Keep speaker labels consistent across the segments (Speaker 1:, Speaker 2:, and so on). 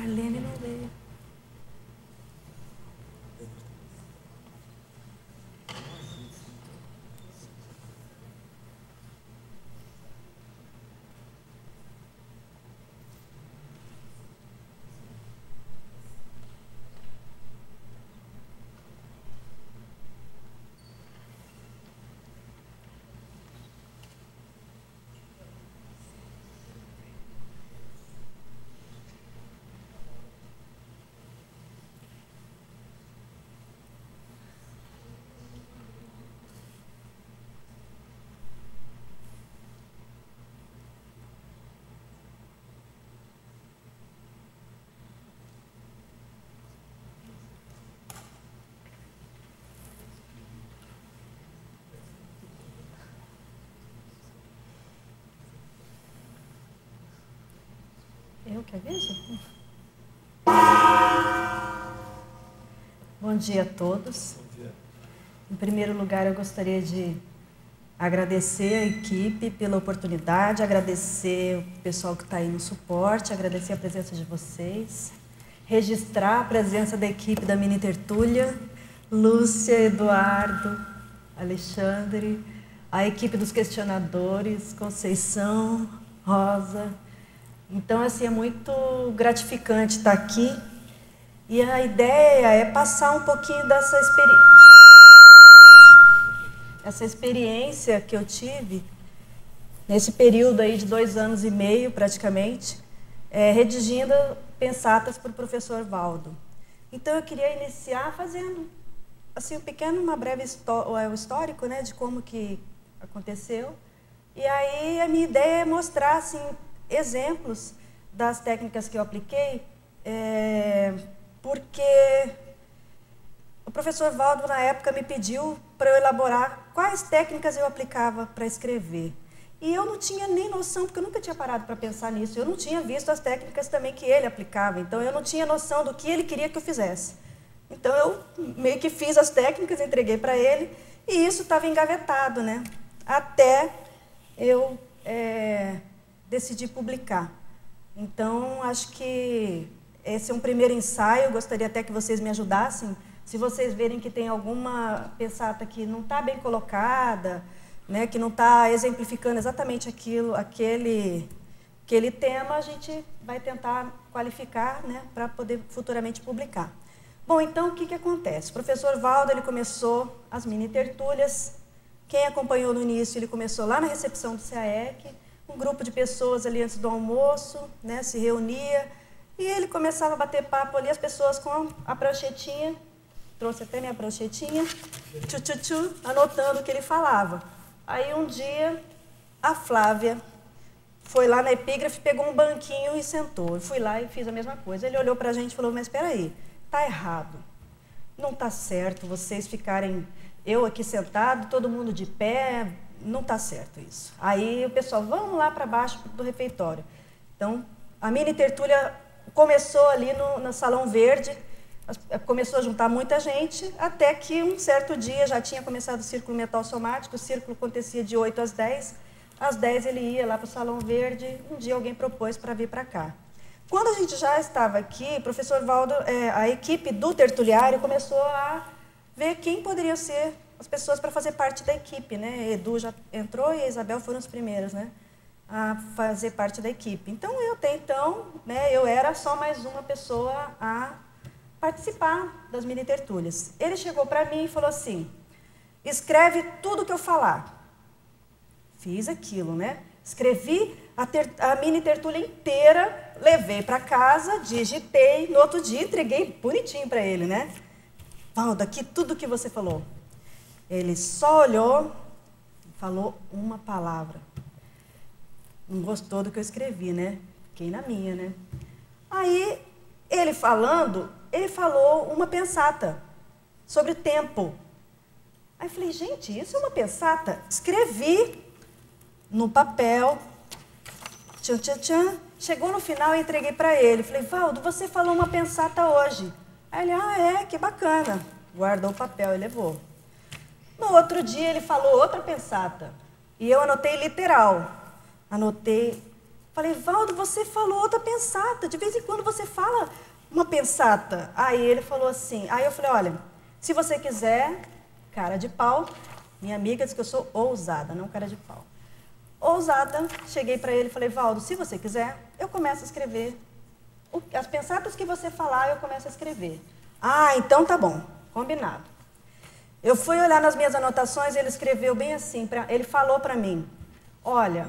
Speaker 1: Marlene não veio. Eu que aviso? Bom dia a todos. Bom dia. Em primeiro lugar, eu gostaria de agradecer a equipe pela oportunidade, agradecer o pessoal que está aí no suporte, agradecer a presença de vocês, registrar a presença da equipe da Mini Tertúlia, Lúcia, Eduardo, Alexandre, a equipe dos questionadores, Conceição, Rosa. Então, assim, é muito gratificante estar aqui e a ideia é passar um pouquinho dessa experiência que eu tive nesse período aí de 2 anos e meio, praticamente, redigindo pensatas para o professor Valdo. Então, eu queria iniciar fazendo assim, uma breve histórico, né, de como que aconteceu. E aí, a minha ideia é mostrar, assim, exemplos das técnicas que eu apliquei, porque o professor Valdo, na época, me pediu para eu elaborar quais técnicas eu aplicava para escrever. E eu não tinha nem noção, porque eu nunca tinha parado para pensar nisso. Eu não tinha visto as técnicas também que ele aplicava, então eu não tinha noção do que ele queria que eu fizesse. Então eu meio que fiz as técnicas, entreguei para ele, e isso estava engavetado, né? Até eu decidi publicar. Então, acho que esse é um primeiro ensaio, eu gostaria até que vocês me ajudassem. Se vocês verem que tem alguma pensata que não está bem colocada, né, que não está exemplificando exatamente aquele tema, a gente vai tentar qualificar, né, para poder futuramente publicar. Bom, então, o que acontece? O professor Valdo, ele começou as mini tertúlias. Quem acompanhou no início, ele começou lá na recepção do CAEC, um grupo de pessoas ali antes do almoço, né, se reunia, e ele começava a bater papo ali, as pessoas com a pranchetinha, trouxe até minha pranchetinha, anotando o que ele falava. Aí um dia, a Flávia foi lá na epígrafe, pegou um banquinho e sentou. Eu fui lá e fiz a mesma coisa. Ele olhou para a gente e falou, mas espera aí, está errado, não está certo vocês ficarem, eu aqui sentado, todo mundo de pé, não está certo isso. Aí o pessoal, vamos lá para baixo do refeitório. Então, a mini tertúlia começou ali no Salão Verde, começou a juntar muita gente, até que um certo dia já tinha começado o círculo metal somático, o círculo acontecia de 8 às 10, às 10 ele ia lá para o Salão Verde, um dia alguém propôs para vir para cá. Quando a gente já estava aqui, o professor Valdo, a equipe do tertuliário começou a ver quem poderia ser as pessoas para fazer parte da equipe, né? Edu já entrou e a Isabel foram os primeiros, né, a fazer parte da equipe. Então, né, eu era só mais uma pessoa a participar das mini tertúlias. Ele chegou para mim e falou assim, escreve tudo que eu falar. Fiz aquilo, né? Escrevi a mini tertúlia inteira, levei para casa, digitei, no outro dia entreguei bonitinho para ele, né? Valdo, aqui tudo que você falou. Ele só olhou e falou uma palavra. Não gostou do que eu escrevi, né? Fiquei na minha, né? Aí, ele falou uma pensata sobre tempo. Aí eu falei, gente, isso é uma pensata? Escrevi no papel, chegou no final e entreguei para ele. Falei, Valdo, você falou uma pensata hoje. Aí ele, que bacana. Guardou o papel e levou. No outro dia ele falou outra pensata. E eu anotei literal. Anotei Falei, Valdo, você falou outra pensata, de vez em quando você fala uma pensata. Aí ele falou assim, aí eu falei, olha, se você quiser, cara de pau, minha amiga disse que eu sou ousada, não cara de pau. Ousada, cheguei para ele e falei, Valdo, se você quiser, eu começo a escrever. As pensatas que você falar, eu começo a escrever. Ah, então tá bom, combinado. Eu fui olhar nas minhas anotações e ele escreveu bem assim, ele falou para mim, olha,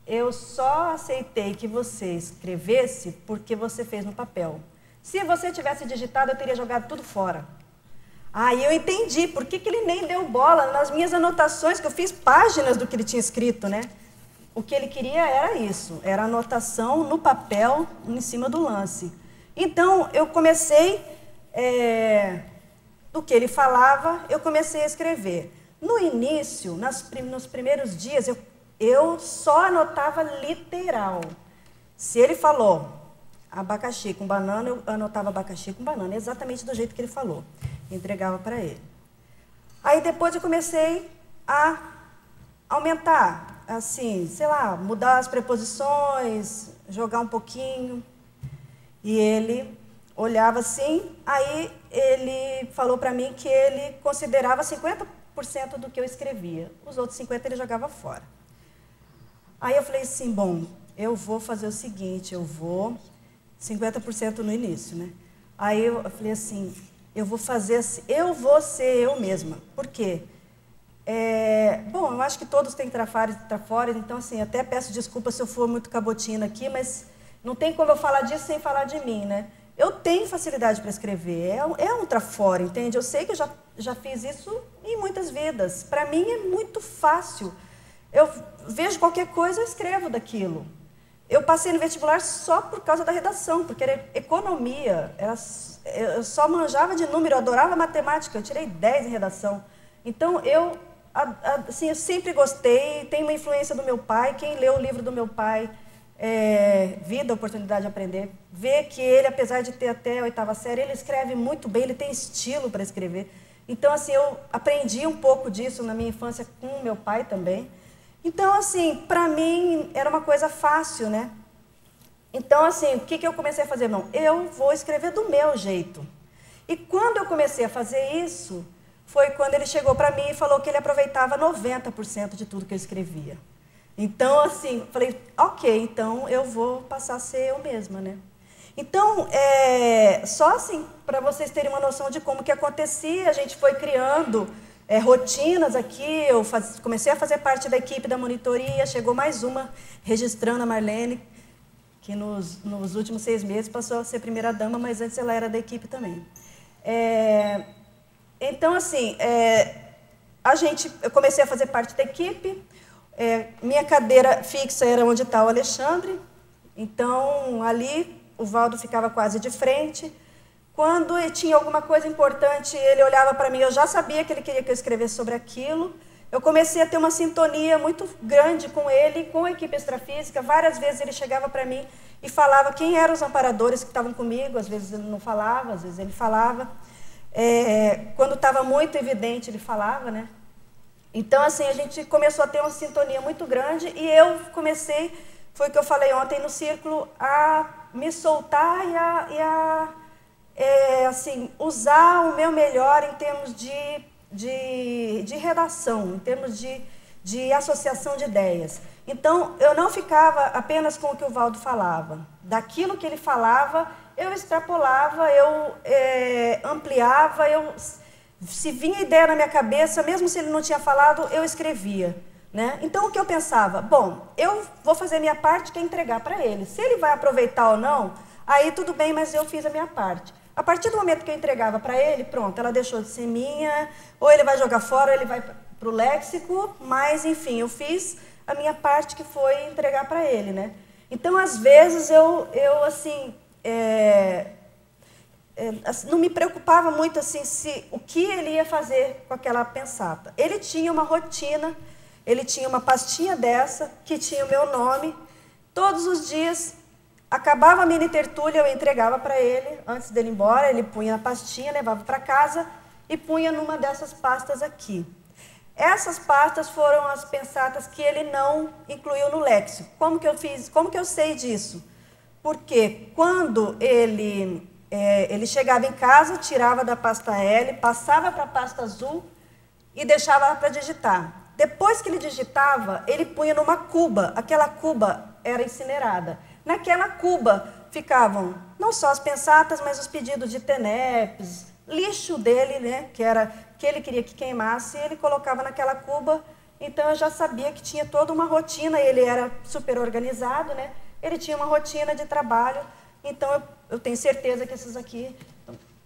Speaker 1: eu só aceitei que você escrevesse porque você fez no papel. Se você tivesse digitado, eu teria jogado tudo fora. Aí eu entendi por que ele nem deu bola nas minhas anotações, que eu fiz páginas do que ele tinha escrito, né? O que ele queria era isso, era anotação no papel, em cima do lance. Então, eu comecei, do que ele falava, eu comecei a escrever. No início, nos primeiros dias, eu só anotava literal. Se ele falou abacaxi com banana, eu anotava abacaxi com banana, exatamente do jeito que ele falou. Entregava para ele. Aí depois eu comecei a aumentar, assim, sei lá, mudar as preposições, jogar um pouquinho. E ele olhava assim, aí ele falou para mim que ele considerava 50% do que eu escrevia. Os outros 50% ele jogava fora. Aí eu falei assim, bom, eu vou fazer o seguinte, eu vou 50% no início, né? Aí eu falei assim, eu vou fazer assim, eu vou ser eu mesma. Por quê? Bom, eu acho que todos têm trafores, então assim, até peço desculpa se eu for muito cabotina aqui, mas não tem como eu falar disso sem falar de mim, né? Eu tenho facilidade para escrever, é um trafora, entende? Eu sei que eu já fiz isso em muitas vidas. Para mim é muito fácil. Eu vejo qualquer coisa, eu escrevo daquilo. Eu passei no vestibular só por causa da redação, porque era economia, eu só manjava de número, eu adorava matemática, eu tirei 10 em redação. Então, eu sempre gostei, tenho uma influência do meu pai, quem leu o livro do meu pai, Vida, Oportunidade de Aprender, vê que ele, apesar de ter até a 8ª série, ele escreve muito bem, ele tem estilo para escrever. Então, assim, eu aprendi um pouco disso na minha infância com o meu pai também. Então, assim, para mim era uma coisa fácil, né? Então, assim, o que eu comecei a fazer? Não, eu vou escrever do meu jeito. E quando eu comecei a fazer isso, foi quando ele chegou para mim e falou que ele aproveitava 90% de tudo que eu escrevia. Então, assim, falei, ok, então eu vou passar a ser eu mesma, né? Então, só assim, para vocês terem uma noção de como que acontecia, a gente foi criando rotinas aqui, eu comecei a fazer parte da equipe da monitoria, chegou mais uma, registrando a Marlene, que nos últimos 6 meses passou a ser primeira-dama, mas antes ela era da equipe também. Então, assim, eu comecei a fazer parte da equipe, minha cadeira fixa era onde está o Alexandre, então ali o Valdo ficava quase de frente. Quando tinha alguma coisa importante, ele olhava para mim, eu já sabia que ele queria que eu escrevesse sobre aquilo. Eu comecei a ter uma sintonia muito grande com ele, com a equipe extrafísica. Várias vezes ele chegava para mim e falava quem eram os amparadores que estavam comigo. Às vezes ele não falava, às vezes ele falava. Quando estava muito evidente, ele falava, né? Então, assim, a gente começou a ter uma sintonia muito grande e eu comecei, foi o que eu falei ontem no círculo, a me soltar assim, usar o meu melhor em termos de redação, em termos de associação de ideias. Então, eu não ficava apenas com o que o Valdo falava. Daquilo que ele falava, eu extrapolava, eu ampliava, se vinha ideia na minha cabeça, mesmo se ele não tinha falado, eu escrevia. Né? Então, o que eu pensava? Bom, eu vou fazer a minha parte, que é entregar para ele. Se ele vai aproveitar ou não, aí tudo bem, mas eu fiz a minha parte. A partir do momento que eu entregava para ele, pronto, ela deixou de ser minha, ou ele vai jogar fora, ou ele vai para o léxico, mas, enfim, eu fiz a minha parte, que foi entregar para ele, né? Então, às vezes, eu assim, não me preocupava muito, assim, o que ele ia fazer com aquela pensata. Ele tinha uma rotina, ele tinha uma pastinha dessa, que tinha o meu nome, todos os dias. Acabava a mini tertúlia, eu entregava para ele, antes dele ir embora, ele punha na pastinha, levava para casa e punha numa dessas pastas aqui. Essas pastas foram as pensatas que ele não incluiu no léxico. Como que eu fiz? Como que eu sei disso? Porque quando ele chegava em casa, tirava da pasta L, passava para a pasta azul e deixava para digitar. Depois que ele digitava, ele punha numa cuba. Aquela cuba era incinerada. Naquela cuba ficavam não só as pensatas, mas os pedidos de TENEPs, lixo dele, né, que ele queria que queimasse, ele colocava naquela cuba. Então eu já sabia que tinha toda uma rotina, ele era super organizado, né? Ele tinha uma rotina de trabalho, então eu tenho certeza que essas aqui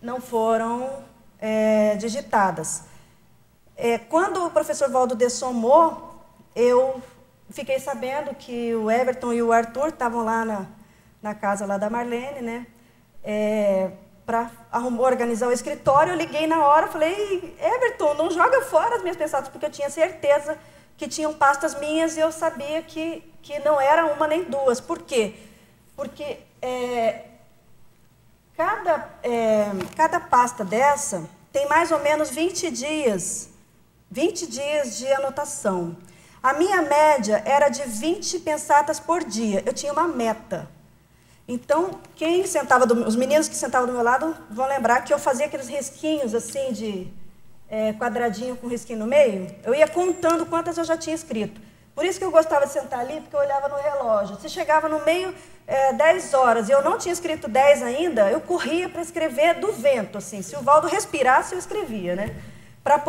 Speaker 1: não foram digitadas. Quando o professor Valdo dessomou, eu fiquei sabendo que o Everton e o Arthur estavam lá na casa lá da Marlene, né? Para organizar o escritório, eu liguei na hora, falei, Everton, não joga fora as minhas pensatas, porque eu tinha certeza que tinham pastas minhas e eu sabia que não era uma nem duas. Por quê? Porque cada pasta dessa tem mais ou menos 20 dias de anotação. A minha média era de 20 pensatas por dia, eu tinha uma meta. Então, os meninos que sentavam do meu lado vão lembrar que eu fazia aqueles risquinhos assim de quadradinho com risquinho no meio. Eu ia contando quantas eu já tinha escrito. Por isso que eu gostava de sentar ali, porque eu olhava no relógio. Se chegava no meio, 10 horas, e eu não tinha escrito 10 ainda, eu corria para escrever do vento, assim. Se o Valdo respirasse, eu escrevia, né? Para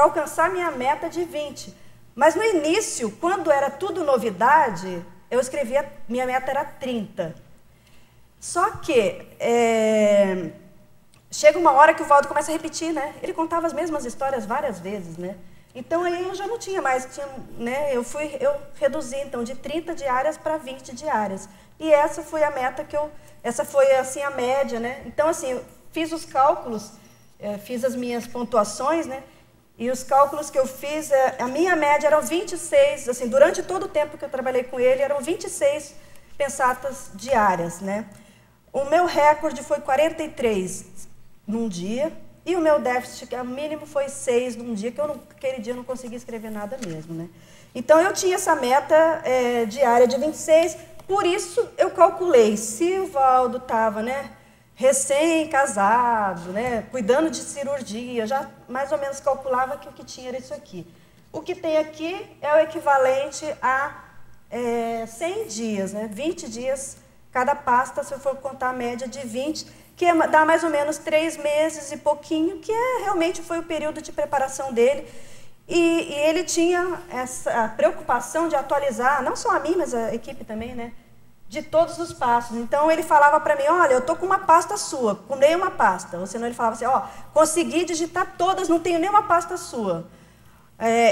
Speaker 1: alcançar minha meta de 20. Mas no início, quando era tudo novidade, eu escrevia, minha meta era 30. Só que chega uma hora que o Valdo começa a repetir, né? Ele contava as mesmas histórias várias vezes, né? Então aí eu já não tinha mais, né? Eu reduzi então de 30 diárias para 20 diárias. E essa foi a meta essa foi assim a média, né? Então assim, eu fiz os cálculos, fiz as minhas pontuações, né? E os cálculos que eu fiz, a minha média eram 26, assim, durante todo o tempo que eu trabalhei com ele, eram 26 pensatas diárias, né? O meu recorde foi 43 num dia, e o meu déficit, que é o mínimo, foi 6 num dia, que aquele dia eu não consegui escrever nada mesmo, né? Então, eu tinha essa meta diária de 26, por isso eu calculei, se o Valdo estava, né, recém-casado, né, cuidando de cirurgia, já mais ou menos calculava que o que tinha era isso aqui. O que tem aqui é o equivalente a 100 dias, né, 20 dias cada pasta, se eu for contar a média de 20, que dá mais ou menos 3 meses e pouquinho, que realmente foi o período de preparação dele. E ele tinha essa preocupação de atualizar, não só a mim, mas a equipe também, né, de todos os passos. Então, ele falava para mim, olha, eu estou com uma pasta sua, com nenhuma pasta. Ou senão ele falava assim, consegui digitar todas, não tenho nenhuma pasta sua.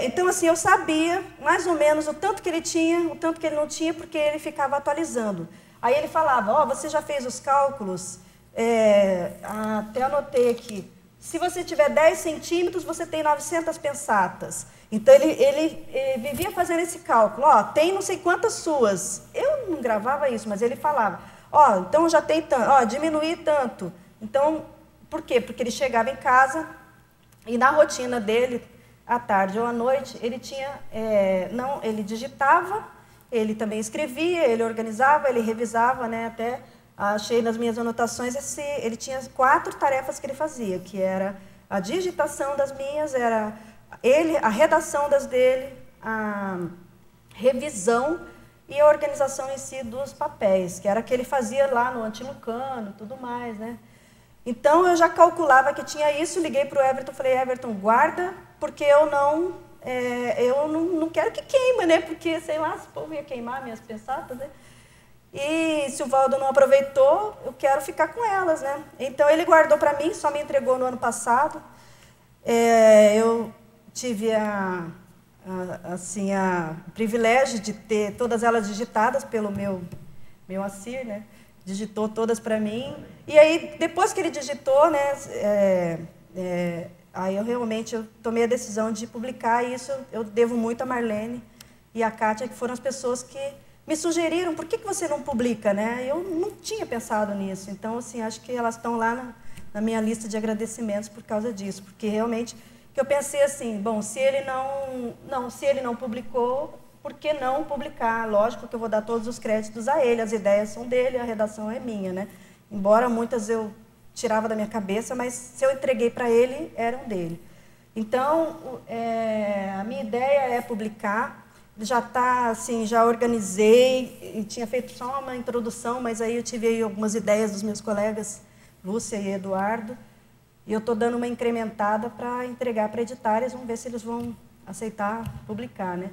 Speaker 1: Então, assim, eu sabia mais ou menos o tanto que ele tinha, o tanto que ele não tinha, porque ele ficava atualizando. Aí ele falava, você já fez os cálculos? Até anotei aqui. Se você tiver 10 centímetros, você tem 900 pensatas. Então, ele vivia fazendo esse cálculo. Tem não sei quantas suas. Eu não gravava isso, mas ele falava. Então já tem tanto. Diminuí tanto. Então, por quê? Porque ele chegava em casa e na rotina dele, à tarde ou à noite, ele tinha... ele digitava, ele também escrevia, ele organizava, ele revisava, né, até... Achei nas minhas anotações, ele tinha 4 tarefas que ele fazia, que era a digitação das minhas, era a redação das dele, a revisão e a organização em si dos papéis, que era que ele fazia lá no Antilucano, tudo mais, né? Então, eu já calculava que tinha isso, liguei para o Everton, falei, Everton, guarda, porque eu não quero que queime, né? Porque, sei lá, se o povo ia queimar minhas pensatas, né? E se o Valdo não aproveitou, eu quero ficar com elas, né? Então, ele guardou para mim, só me entregou no ano passado. Eu tive o privilégio de ter todas elas digitadas pelo meu Assir, né? Digitou todas para mim. E aí, depois que ele digitou, né? Aí eu tomei a decisão de publicar isso. Eu devo muito a Marlene e a Kátia, que foram as pessoas que me sugeriram, por que você não publica, né? Eu não tinha pensado nisso. Então, assim, acho que elas estão lá na minha lista de agradecimentos por causa disso, porque realmente que eu pensei assim, bom, se ele não publicou, por que não publicar? Lógico que eu vou dar todos os créditos a ele, as ideias são dele, a redação é minha, né? Embora muitas eu tirava da minha cabeça, mas se eu entreguei para ele, eram dele. Então, a minha ideia é publicar, já está, assim, já organizei, e tinha feito só uma introdução, mas aí eu tive aí algumas ideias dos meus colegas, Lúcia e Eduardo, e eu estou dando uma incrementada para entregar para editárias, vamos ver se eles vão aceitar publicar, né?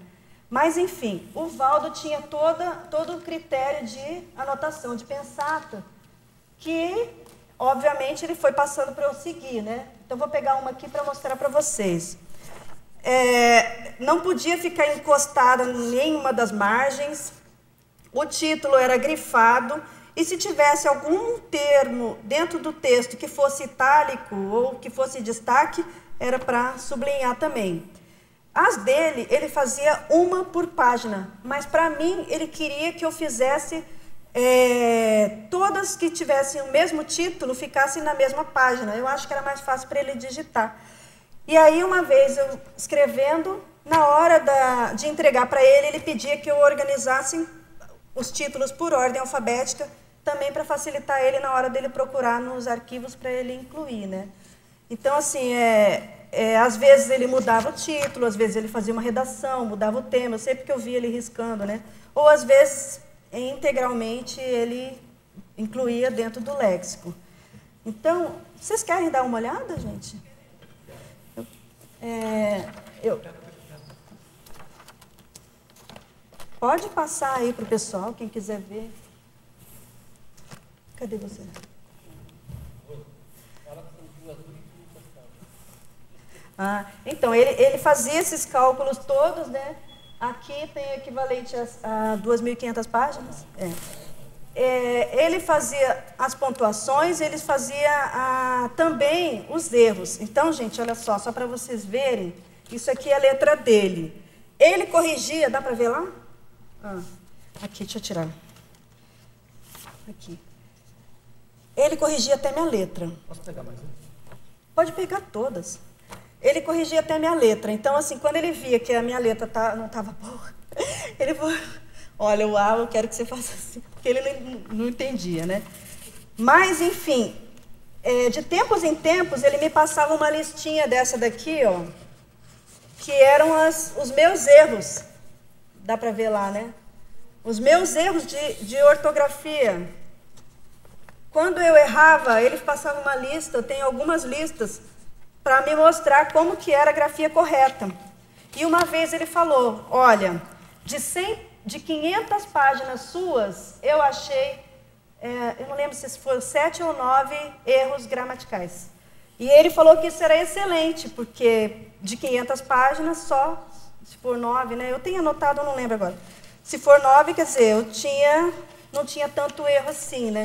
Speaker 1: Mas, enfim, o Valdo tinha todo o critério de anotação, de pensata, que, obviamente, ele foi passando para eu seguir, né? Então, vou pegar uma aqui para mostrar para vocês. Não podia ficar encostada em nenhuma das margens, o título era grifado, e se tivesse algum termo dentro do texto que fosse itálico ou que fosse destaque, era para sublinhar também. As dele, ele fazia uma por página, mas para mim ele queria que eu fizesse todas que tivessem o mesmo título ficassem na mesma página. Eu acho que era mais fácil para ele digitar. E aí, uma vez eu escrevendo, na hora de entregar para ele, ele pedia que eu organizasse os títulos por ordem alfabética, também para facilitar ele na hora dele procurar nos arquivos para ele incluir, né? Então, assim, às vezes ele mudava o título, às vezes ele fazia uma redação, mudava o tema, eu sempre que eu via ele riscando, né? Ou, às vezes, integralmente, ele incluía dentro do léxico. Então, vocês querem dar uma olhada, gente? Pode passar aí para o pessoal, quem quiser ver. Cadê você? Então, ele fazia esses cálculos todos, né? Aqui tem o equivalente a 2.500 páginas. Ele fazia as pontuações, ele fazia também os erros. Então, gente, olha só para vocês verem, isso aqui é a letra dele. Ele corrigia, dá para ver lá? Aqui, deixa eu tirar. Aqui. Ele corrigia até minha letra.
Speaker 2: Posso pegar mais um?
Speaker 1: Pode pegar todas. Ele corrigia até minha letra. Então, assim, quando ele via que a minha letra não estava boa, ele falou, olha, eu quero que você faça assim, porque ele não entendia, né? Mas, enfim, de tempos em tempos, ele me passava uma listinha dessa daqui, ó, que eram os meus erros. Dá para ver lá, né? Os meus erros de ortografia. Quando eu errava, ele passava uma lista, eu tenho algumas listas, para me mostrar como que era a grafia correta. E uma vez ele falou, olha, de 500 páginas suas, eu achei, eu não lembro se foram 7 ou 9 erros gramaticais. E ele falou que isso era excelente, porque de 500 páginas só, se for 9, né? Eu tenho anotado, eu não lembro agora. Se for 9, quer dizer, não tinha tanto erro assim, né?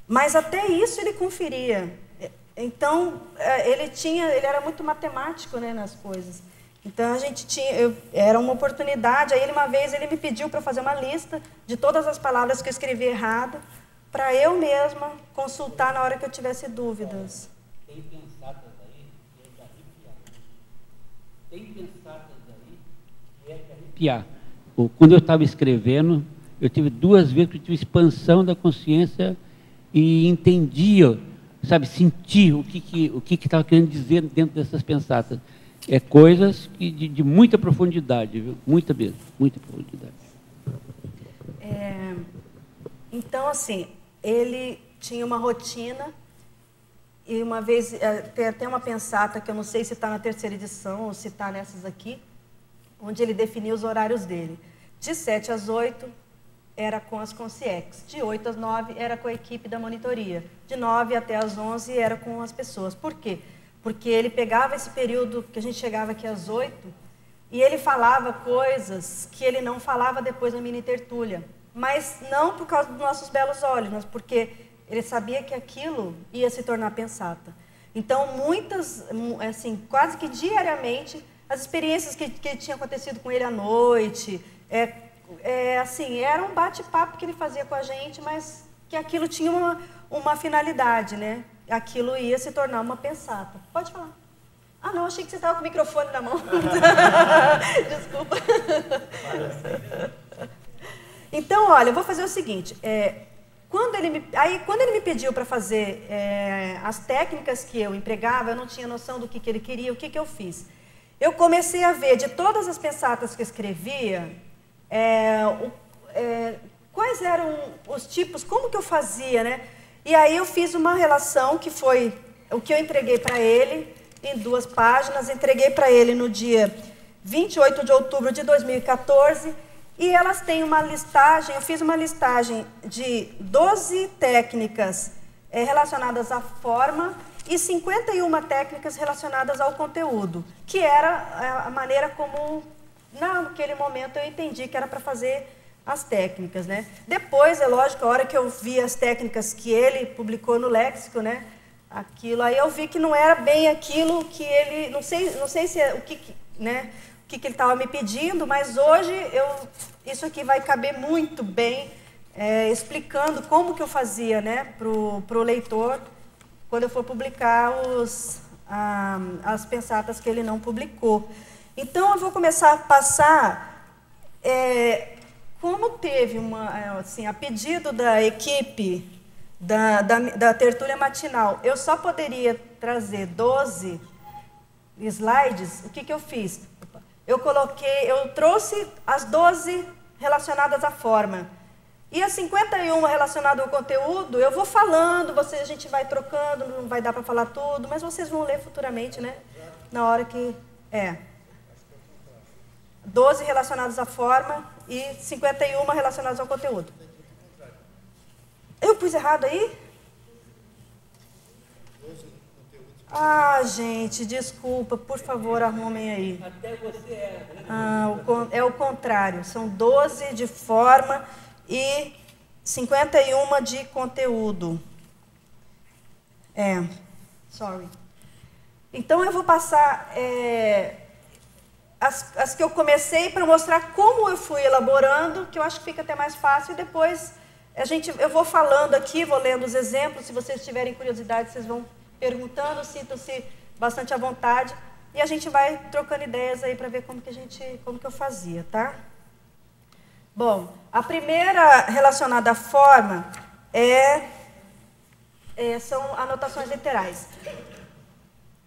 Speaker 1: Mas até isso ele conferia. Então, ele era muito matemático, né, nas coisas. Então, era uma oportunidade. Aí, uma vez, ele me pediu para fazer uma lista de todas as palavras que eu escrevi errado, para eu mesma consultar na hora que eu tivesse dúvidas.
Speaker 3: Tem pensadas aí que é de arrepiar. Tem pensadas aí que é de arrepiar. Quando eu estava escrevendo, eu tive 2 vezes que eu tive expansão da consciência e entendia, sabe, sentia o que estava querendo dizer dentro dessas pensatas. Coisas de muita profundidade, viu? Muita mesmo, muita profundidade.
Speaker 1: Então, assim, ele tinha uma rotina e uma vez, tem até uma pensata que eu não sei se está na 3ª edição ou se está nessas aqui, onde ele definiu os horários dele. De 7 às 8 era com as consciex, de 8 às 9 era com a equipe da monitoria, de 9 até às 11 era com as pessoas. Por quê? Porque ele pegava esse período que a gente chegava aqui às 8 e ele falava coisas que ele não falava depois na mini tertúlia. Mas não por causa dos nossos belos olhos, mas porque ele sabia que aquilo ia se tornar pensata. Então, assim, quase que diariamente, as experiências que tinham acontecido com ele à noite, assim, era um bate-papo que ele fazia com a gente, mas que aquilo tinha uma finalidade, né? aquilo ia se tornar uma pensata. Pode falar. Ah, não, achei que você estava com o microfone na mão. Desculpa. Então, olha, eu vou fazer o seguinte. Quando ele me pediu para fazer as técnicas que eu empregava, eu não tinha noção do que ele queria. O que eu fiz? Eu comecei a ver de todas as pensatas que eu escrevia, quais eram os tipos, como que eu fazia, né? E aí eu fiz uma relação que foi o que eu entreguei para ele em 2 páginas, entreguei para ele no dia 28 de outubro de 2014, e elas têm uma listagem, eu fiz uma listagem de 12 técnicas relacionadas à forma e 51 técnicas relacionadas ao conteúdo, que era a maneira como, naquele momento, eu entendi que era para fazer as técnicas, né? Depois, é lógico, a hora que eu vi as técnicas que ele publicou no léxico, né? Aquilo, aí eu vi que não era bem aquilo que ele, não sei se é o que ele estava me pedindo, mas hoje isso aqui vai caber muito bem, explicando como que eu fazia, né, pro leitor, quando eu for publicar as pensatas que ele não publicou. Então, eu vou começar a passar, como teve a pedido da equipe da tertúlia matinal, eu só poderia trazer 12 slides. O que eu fiz? Eu trouxe as 12 relacionadas à forma. E as 51 relacionadas ao conteúdo, eu vou falando, a gente vai trocando, não vai dar para falar tudo, mas vocês vão ler futuramente, né? Na hora que... 12 relacionadas à forma e 51 relacionadas ao conteúdo. Eu pus errado aí? Ah, gente, desculpa, por favor, arrumem aí.
Speaker 3: Até você
Speaker 1: é o contrário, são 12 de forma e 51 de conteúdo. Sorry. Então, eu vou passar as que eu comecei para mostrar como eu fui elaborando, que eu acho que fica até mais fácil, e depois eu vou falando aqui, vou lendo os exemplos, se vocês tiverem curiosidade, vocês vão perguntando, sintam-se bastante à vontade, e a gente vai trocando ideias aí para ver como que eu fazia, tá? Bom, a primeira relacionada à forma são anotações literais.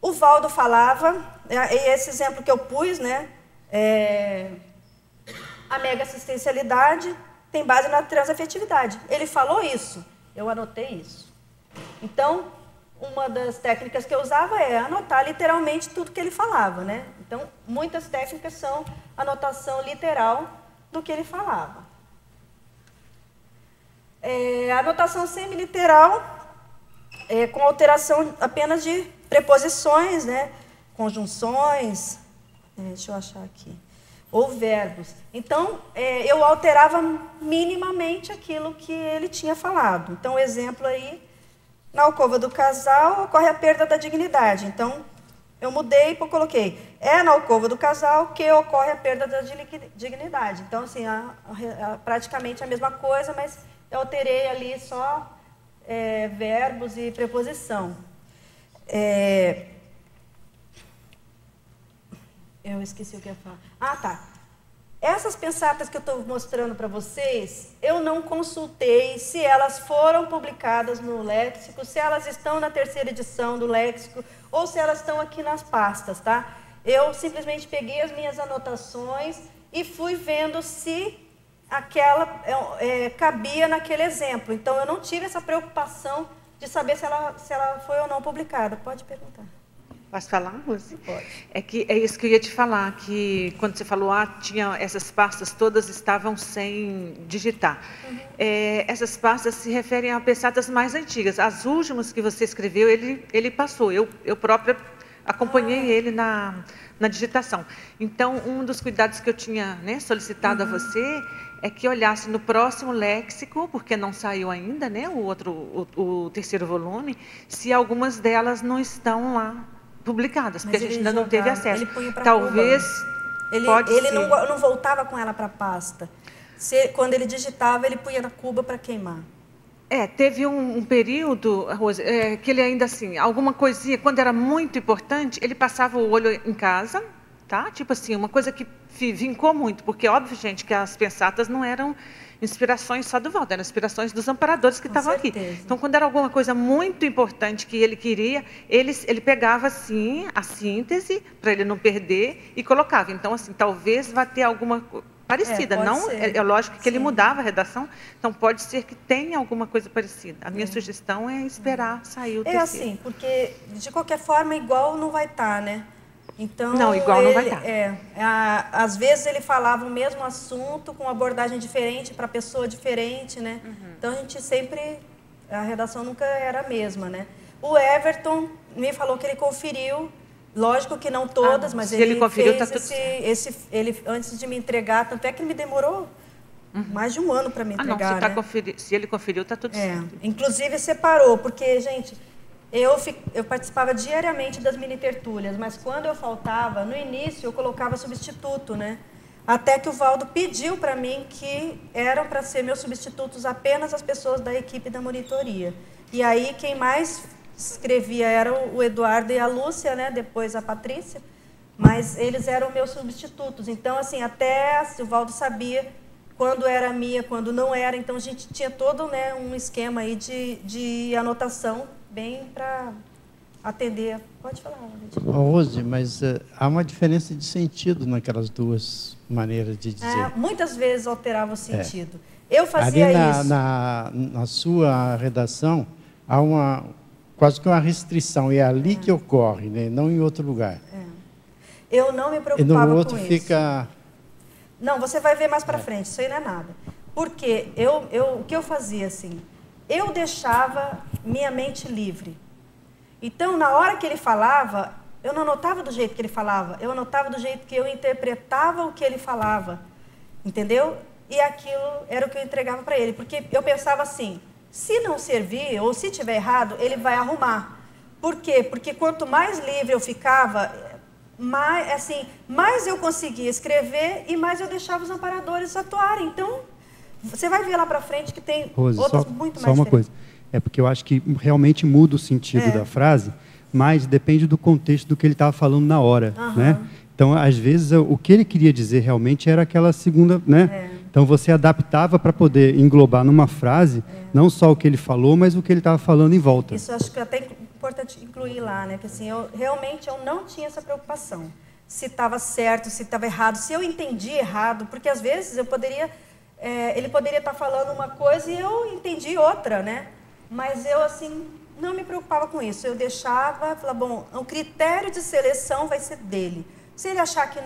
Speaker 1: O Valdo falava, e esse exemplo que eu pus, né, a mega assistencialidade tem base na transafetividade. Ele falou isso, eu anotei isso. Então, uma das técnicas que eu usava é anotar literalmente tudo que ele falava, né? Então, muitas técnicas são anotação literal do que ele falava. A anotação semiliteral com alteração apenas de preposições, né? Conjunções, deixa eu achar aqui, ou verbos. Então, eu alterava minimamente aquilo que ele tinha falado. Então, exemplo aí, na alcova do casal ocorre a perda da dignidade. Então, eu mudei e coloquei, na alcova do casal que ocorre a perda da dignidade. Então, assim, praticamente a mesma coisa, mas eu alterei ali só verbos e preposição. Eu esqueci o que eu ia falar. Ah, tá. Essas pensatas que eu estou mostrando para vocês, eu não consultei se elas foram publicadas no léxico, se elas estão na 3ª edição do léxico, ou se elas estão aqui nas pastas, tá? Eu simplesmente peguei as minhas anotações e fui vendo se aquela cabia naquele exemplo. Então, eu não tive essa preocupação de saber se ela foi ou não publicada. Pode perguntar.
Speaker 2: Posso falar, Rose?
Speaker 1: Pode.
Speaker 2: É isso que eu ia te falar, que quando você falou, tinha essas pastas todas estavam sem digitar. Uhum. Essas pastas se referem a pensatas mais antigas. As últimas que você escreveu, ele passou. Eu própria acompanhei ele na digitação. Então, um dos cuidados que eu tinha, né, solicitado a você é que olhasse no próximo léxico, porque não saiu ainda, né, o 3º volume, se algumas delas não estão lá publicadas, porque a gente ainda não teve acesso. Talvez
Speaker 1: ele não voltava com ela para a pasta. Quando ele digitava, ele punha na cuba para queimar.
Speaker 2: Teve um período, Rose, que ele ainda assim, alguma coisinha, quando era muito importante, ele passava o olho em casa, tá? Tipo assim, uma coisa que vincou muito, porque óbvio, gente, que as pensatas não eram inspirações só do Valdo, eram inspirações dos amparadores que estavam aqui. Então, quando era alguma coisa muito importante que ele queria, ele pegava assim a síntese para ele não perder e colocava. Então, assim, talvez vá ter alguma parecida, não é lógico que ele mudava a redação, então pode ser que tenha alguma coisa parecida. A minha sugestão é esperar sair o terceiro.
Speaker 1: Assim, porque de qualquer forma igual não vai estar, né? Então,
Speaker 2: não, igual não vai estar.
Speaker 1: Às vezes ele falava o mesmo assunto com uma abordagem diferente para pessoa diferente, né? Então a gente sempre, a redação nunca era a mesma, né? O Everton me falou que ele conferiu. Lógico que não todas, mas ele conferiu, fez ele antes de me entregar, tanto é que ele me demorou mais de um ano para me entregar.
Speaker 2: Não, se ele conferiu, está tudo certo.
Speaker 1: Inclusive separou, porque, gente, eu participava diariamente das mini tertúlias, mas quando eu faltava, no início eu colocava substituto, né? Até que o Valdo pediu para mim que eram para ser meus substitutos apenas as pessoas da equipe da monitoria. E aí quem mais escrevia eram o Eduardo e a Lúcia, né? Depois a Patrícia, mas eles eram meus substitutos. Então, assim, até o Valdo sabia quando era minha, quando não era. Então, a gente tinha todo, né, um esquema aí de anotação bem para atender. Pode falar,
Speaker 4: Rose, mas há uma diferença de sentido naquelas duas maneiras de dizer.
Speaker 1: Muitas vezes alterava o sentido. Eu fazia isso.
Speaker 4: Na sua redação, há quase que uma restrição, e é ali que ocorre, né? Não em outro lugar.
Speaker 1: Eu não me preocupava
Speaker 4: com isso. E no outro
Speaker 1: isso.
Speaker 4: fica...
Speaker 1: Não, você vai ver mais para frente, isso aí não é nada. Porque o que eu fazia, assim, eu deixava minha mente livre. Então, na hora que ele falava, eu não anotava do jeito que ele falava, eu anotava do jeito que eu interpretava o que ele falava, entendeu? E aquilo era o que eu entregava para ele, porque eu pensava assim, se não servir, ou se tiver errado, ele vai arrumar. Por quê? Porque quanto mais livre eu ficava, mais eu conseguia escrever e mais eu deixava os amparadores atuarem. Então, você vai ver lá para frente que tem
Speaker 5: Rose,
Speaker 1: outras muito mais
Speaker 5: só uma coisa. É porque eu acho que realmente muda o sentido da frase, mas depende do contexto do que ele estava falando na hora, né? Então, às vezes, o que ele queria dizer realmente era aquela segunda, né? Então, você adaptava para poder englobar numa frase, não só o que ele falou, mas o que ele estava falando em volta.
Speaker 1: Isso acho que é até importante incluir lá, né? Que assim, realmente eu não tinha essa preocupação. Se estava certo, se estava errado, se eu entendi errado, porque às vezes eu poderia, ele poderia estar falando uma coisa e eu entendi outra, né? Mas eu, assim, não me preocupava com isso. Eu deixava, falava, bom, o critério de seleção vai ser dele. Se ele achar que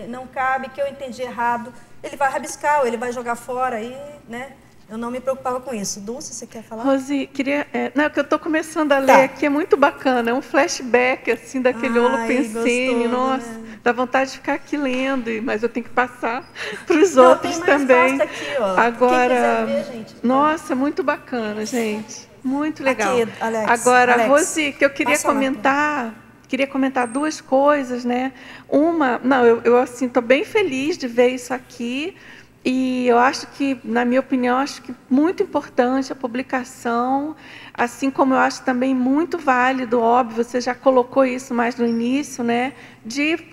Speaker 1: não cabe, que eu entendi errado, ele vai rabiscar, ou ele vai jogar fora, e, né? Eu não me preocupava com isso. Dulce, você quer falar?
Speaker 6: Rosi, queria... Não, que eu estou começando a ler aqui, é muito bacana, é um flashback, assim, daquele Holopensene, nossa, né? Dá vontade de ficar aqui lendo, mas eu tenho que passar para os outros também.
Speaker 1: Aqui, ó.
Speaker 6: Agora,
Speaker 1: quem quiser ver, gente,
Speaker 6: nossa, muito bacana, gente, muito legal.
Speaker 1: Aqui, Alex,
Speaker 6: agora, Rosi, que eu queria comentar duas coisas, né? Uma, eu assim, estou bem feliz de ver isso aqui. E eu acho que, na minha opinião, acho que muito importante a publicação, assim como eu acho também muito válido, óbvio, você já colocou isso mais no início, né?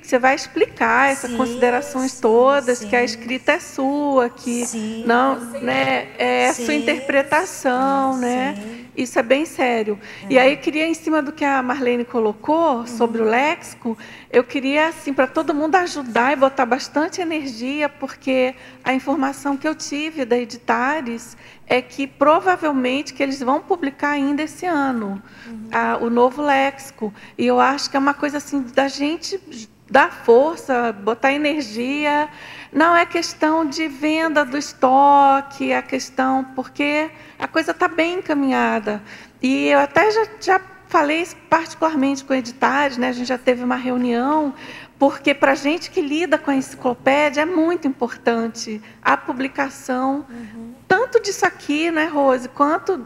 Speaker 6: Você vai explicar essas considerações todas, que a escrita é sua, que não, né, é a sua interpretação, né? Isso é bem sério. E aí, queria, em cima do que a Marlene colocou sobre o léxico, eu queria, assim, para todo mundo ajudar e botar bastante energia, porque a informação que eu tive da Editares é que, provavelmente, que eles vão publicar ainda esse ano o novo léxico. E eu acho que é uma coisa, assim, da gente dar força, botar energia. Não é questão de venda do estoque, é questão... Porque a coisa está bem encaminhada. E eu até já falei particularmente com Editares, né? A gente já teve uma reunião, porque para a gente que lida com a enciclopédia é muito importante a publicação, tanto disso aqui, né, Rose, quanto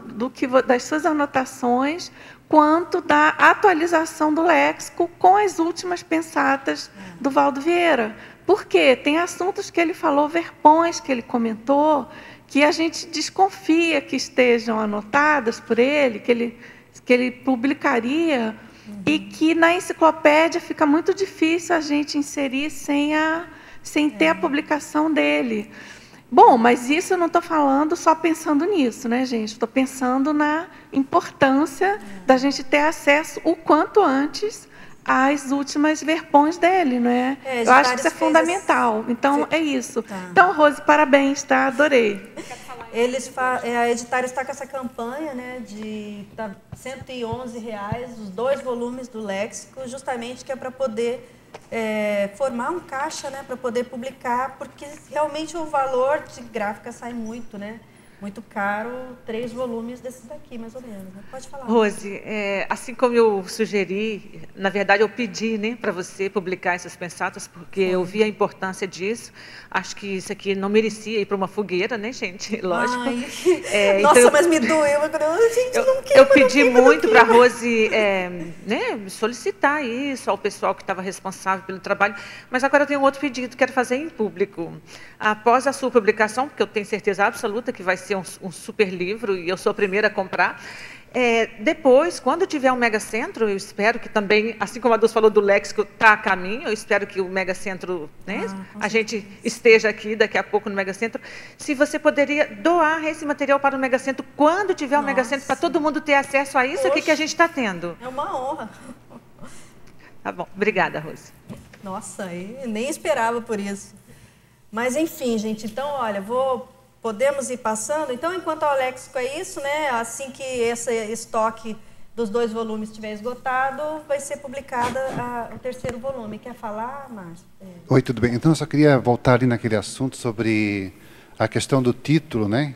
Speaker 6: das suas anotações, quanto da atualização do léxico com as últimas pensatas do Valdo Vieira. Por quê? Tem assuntos que ele falou, verpões que ele comentou, que a gente desconfia que estejam anotadas por ele, que ele publicaria, e que na enciclopédia fica muito difícil a gente inserir sem ter a publicação dele. Bom, mas isso eu não estou falando só pensando nisso, né, gente? Estou pensando na importância da gente ter acesso o quanto antes às últimas verpões dele, né? Eu acho que isso é fundamental. Então, é isso. Tá. Então, Rose, parabéns, tá? Adorei.
Speaker 1: A Editária está com essa campanha, né, de R$ 111, os 2 volumes do léxico, justamente que é para poder formar um caixa, né, para poder publicar, porque realmente o valor de gráfica sai muito, né? Muito caro, 3 volumes desses daqui, mais ou menos. Pode falar.
Speaker 2: Rose, assim como eu sugeri, na verdade eu pedi, né, para você publicar essas pensatas, porque eu vi a importância disso. Acho que isso aqui não merecia ir para uma fogueira, né, gente? Lógico.
Speaker 1: Nossa, então mas me doeu.
Speaker 2: Eu pedi muito para a Rose né, solicitar isso ao pessoal que estava responsável pelo trabalho, mas agora eu tenho um outro pedido, quero fazer em público. Após a sua publicação, porque eu tenho certeza absoluta que vai ser um super livro, e eu sou a primeira a comprar. Depois, quando tiver um megacentro, eu espero que também, assim como a Dulce falou do léxico, está a caminho, eu espero que o megacentro, né, a gente esteja aqui daqui a pouco no megacentro, se você poderia doar esse material para o megacentro, quando tiver um megacentro, para todo mundo ter acesso a isso aqui que a gente está tendo.
Speaker 1: É uma honra.
Speaker 2: Tá bom, obrigada, Rose.
Speaker 1: Nossa, eu nem esperava por isso. Mas, enfim, gente, então, olha, podemos ir passando. Então, enquanto ao léxico é isso, né? Assim que esse estoque dos 2 volumes estiver esgotado, vai ser publicado o 3º volume. Quer falar, Márcio?
Speaker 7: Oi, tudo bem. Então, eu só queria voltar ali naquele assunto sobre a questão do título, né?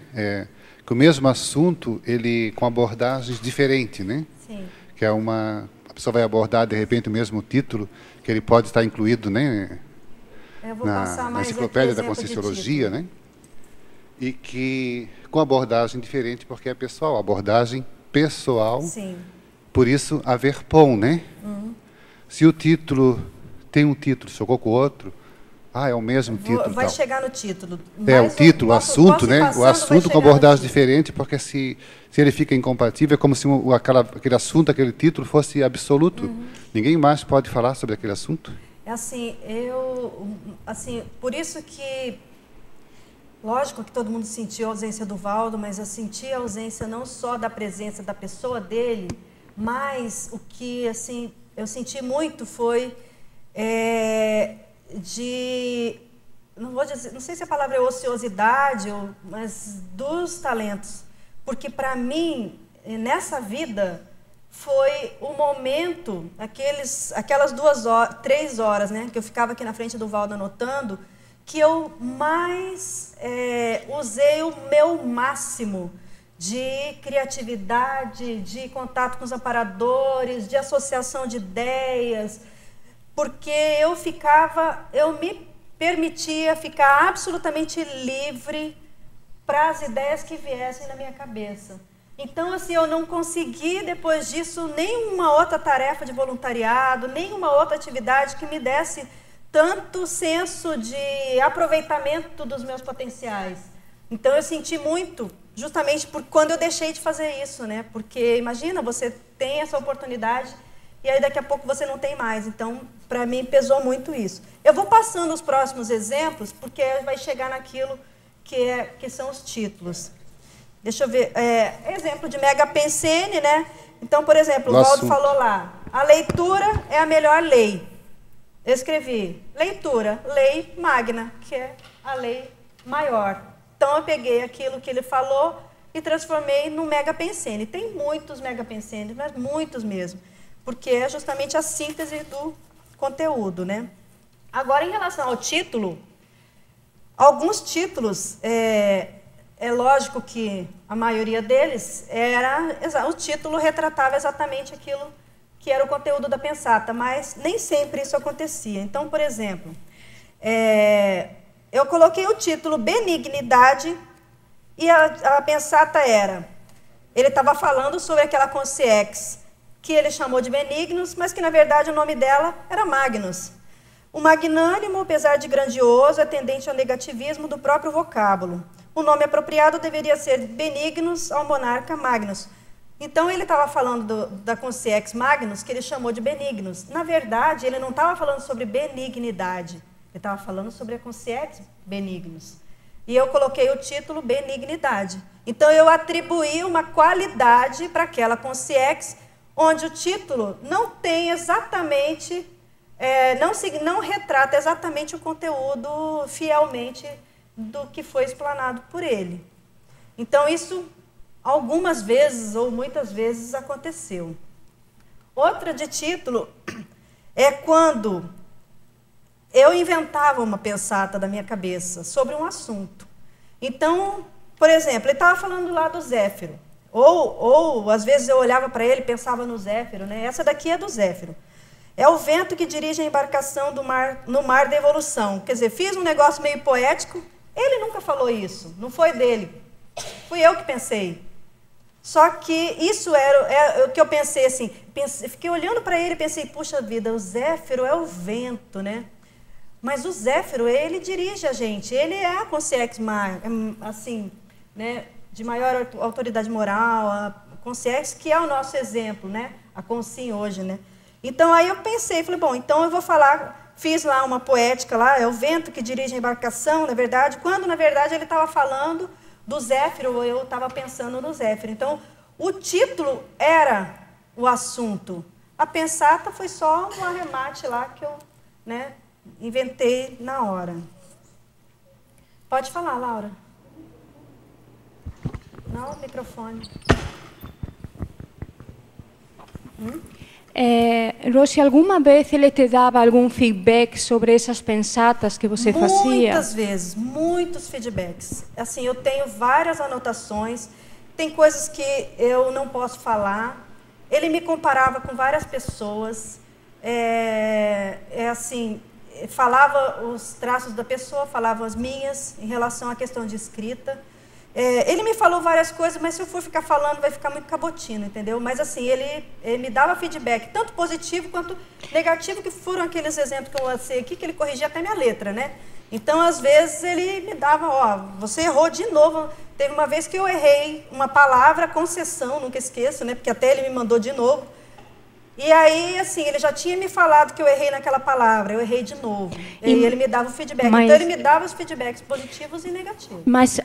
Speaker 7: Que o mesmo assunto, ele com abordagens diferentes, né? Sim. Que é a pessoa vai abordar, de repente, o mesmo título, que ele pode estar incluído, né? Na enciclopédia da Conscienciologia, né? E que com abordagem diferente, porque é pessoal, abordagem pessoal. Sim. Por isso, a verpom, né? Se o título tem um título, chocou com o outro, é o mesmo título.
Speaker 1: Vai chegar no título.
Speaker 7: O título, o assunto, né? O assunto com abordagem diferente, porque se ele fica incompatível, é como se aquele assunto, aquele título fosse absoluto. Ninguém mais pode falar sobre aquele assunto.
Speaker 1: Por isso que, lógico que todo mundo sentiu a ausência do Valdo, mas eu senti a ausência não só da presença da pessoa dele, mas o que, assim, eu senti muito foi não sei se a palavra é ociosidade, mas dos talentos. Porque, para mim, nessa vida, foi o momento, aquelas 3 horas, né, que eu ficava aqui na frente do Valdo anotando, que eu mais usei o meu máximo de criatividade, de contato com os amparadores, de associação de ideias, porque eu me permitia ficar absolutamente livre para as ideias que viessem na minha cabeça. Então, assim, eu não consegui, depois disso, nenhuma outra tarefa de voluntariado, nenhuma outra atividade que me desse tanto senso de aproveitamento dos meus potenciais. Então, eu senti muito, justamente por quando eu deixei de fazer isso, né? Porque, imagina, você tem essa oportunidade e aí daqui a pouco você não tem mais. Então, para mim, pesou muito isso. Eu vou passando os próximos exemplos, porque vai chegar naquilo que são os títulos. Deixa eu ver. Exemplo de Mega Pensene, né? Então, por exemplo, o Valdo falou lá, a leitura é a melhor lei. Eu escrevi, leitura, lei magna, que é a lei maior. Então, eu peguei aquilo que ele falou e transformei no Mega Pensene. Tem muitos Mega Pensenes, mas muitos mesmo, porque é justamente a síntese do conteúdo, né? Agora, em relação ao título, alguns títulos, é lógico que a maioria deles o título retratava exatamente aquilo que era o conteúdo da pensata, mas nem sempre isso acontecia. Então, por exemplo, eu coloquei o título Benignidade e a pensata ele estava falando sobre aquela consciex que ele chamou de Benignos, mas que na verdade o nome dela era Magnus. O magnânimo, apesar de grandioso, é tendente ao negativismo do próprio vocábulo. o nome apropriado deveria ser Benignos ao Monarca Magnus. Então, ele estava falando da Consciex Magnus, que ele chamou de Benignos. Na verdade, ele não estava falando sobre benignidade, ele estava falando sobre a Consciex Benignos. E eu coloquei o título Benignidade. Então, eu atribuí uma qualidade para aquela Consciex, onde o título não tem exatamente, não retrata exatamente o conteúdo fielmente do que foi explanado por ele. Então, isso algumas vezes ou muitas vezes aconteceu. Outra de título é quando eu inventava uma pensata da minha cabeça sobre um assunto. Então, por exemplo, ele estava falando lá do Zéfiro. Ou às vezes eu olhava para ele e pensava no Zéfiro, né? Essa daqui é do Zéfiro. É o vento que dirige a embarcação no mar da evolução. Quer dizer, fiz um negócio meio poético. Ele nunca falou isso, não foi dele. Fui eu que pensei. Só que isso era o que eu pensei assim. Fiquei olhando para ele e pensei, puxa vida, o Zéfiro é o vento, né? Mas o Zéfiro, ele dirige a gente. Ele é a Consciex, assim, né, de maior autoridade moral, a Consciex que é o nosso exemplo, né? A Consim hoje, né? Então, aí eu pensei, falei, bom, então eu vou falar, fiz lá uma poética lá, é o vento que dirige a embarcação, na verdade, quando, na verdade, ele estava falando do Zéfiro, eu estava pensando no Zéfiro. Então, o título era o assunto. A pensata foi só um arremate lá que eu, né, inventei na hora. Pode falar, Laura. Não, microfone.
Speaker 8: Rosy, alguma vez ele te dava algum feedback sobre essas pensatas que você fazia?
Speaker 1: Muitas vezes, muitos feedbacks. Assim, eu tenho várias anotações, tem coisas que eu não posso falar. Ele me comparava com várias pessoas, assim, falava os traços da pessoa, falava as minhas em relação à questão de escrita. Ele me falou várias coisas, mas se eu for ficar falando, vai ficar muito cabotino, entendeu? Mas, assim, ele me dava feedback, tanto positivo quanto negativo, que foram aqueles exemplos que eu lancei aqui, que ele corrigia até minha letra, né? Então, às vezes, ele me dava, ó, você errou de novo. Teve uma vez que eu errei uma palavra, concessão, nunca esqueço, né? Porque até ele me mandou de novo. E aí, assim, ele já tinha me falado que eu errei naquela palavra, eu errei de novo. E ele me dava o feedback. Então, ele me dava os feedbacks positivos e negativos.
Speaker 8: Mas,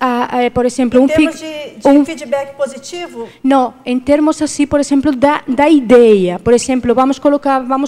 Speaker 8: por exemplo...
Speaker 1: Em termos de feedback positivo?
Speaker 8: Não, em termos, assim, por exemplo, da ideia. Por exemplo, vamos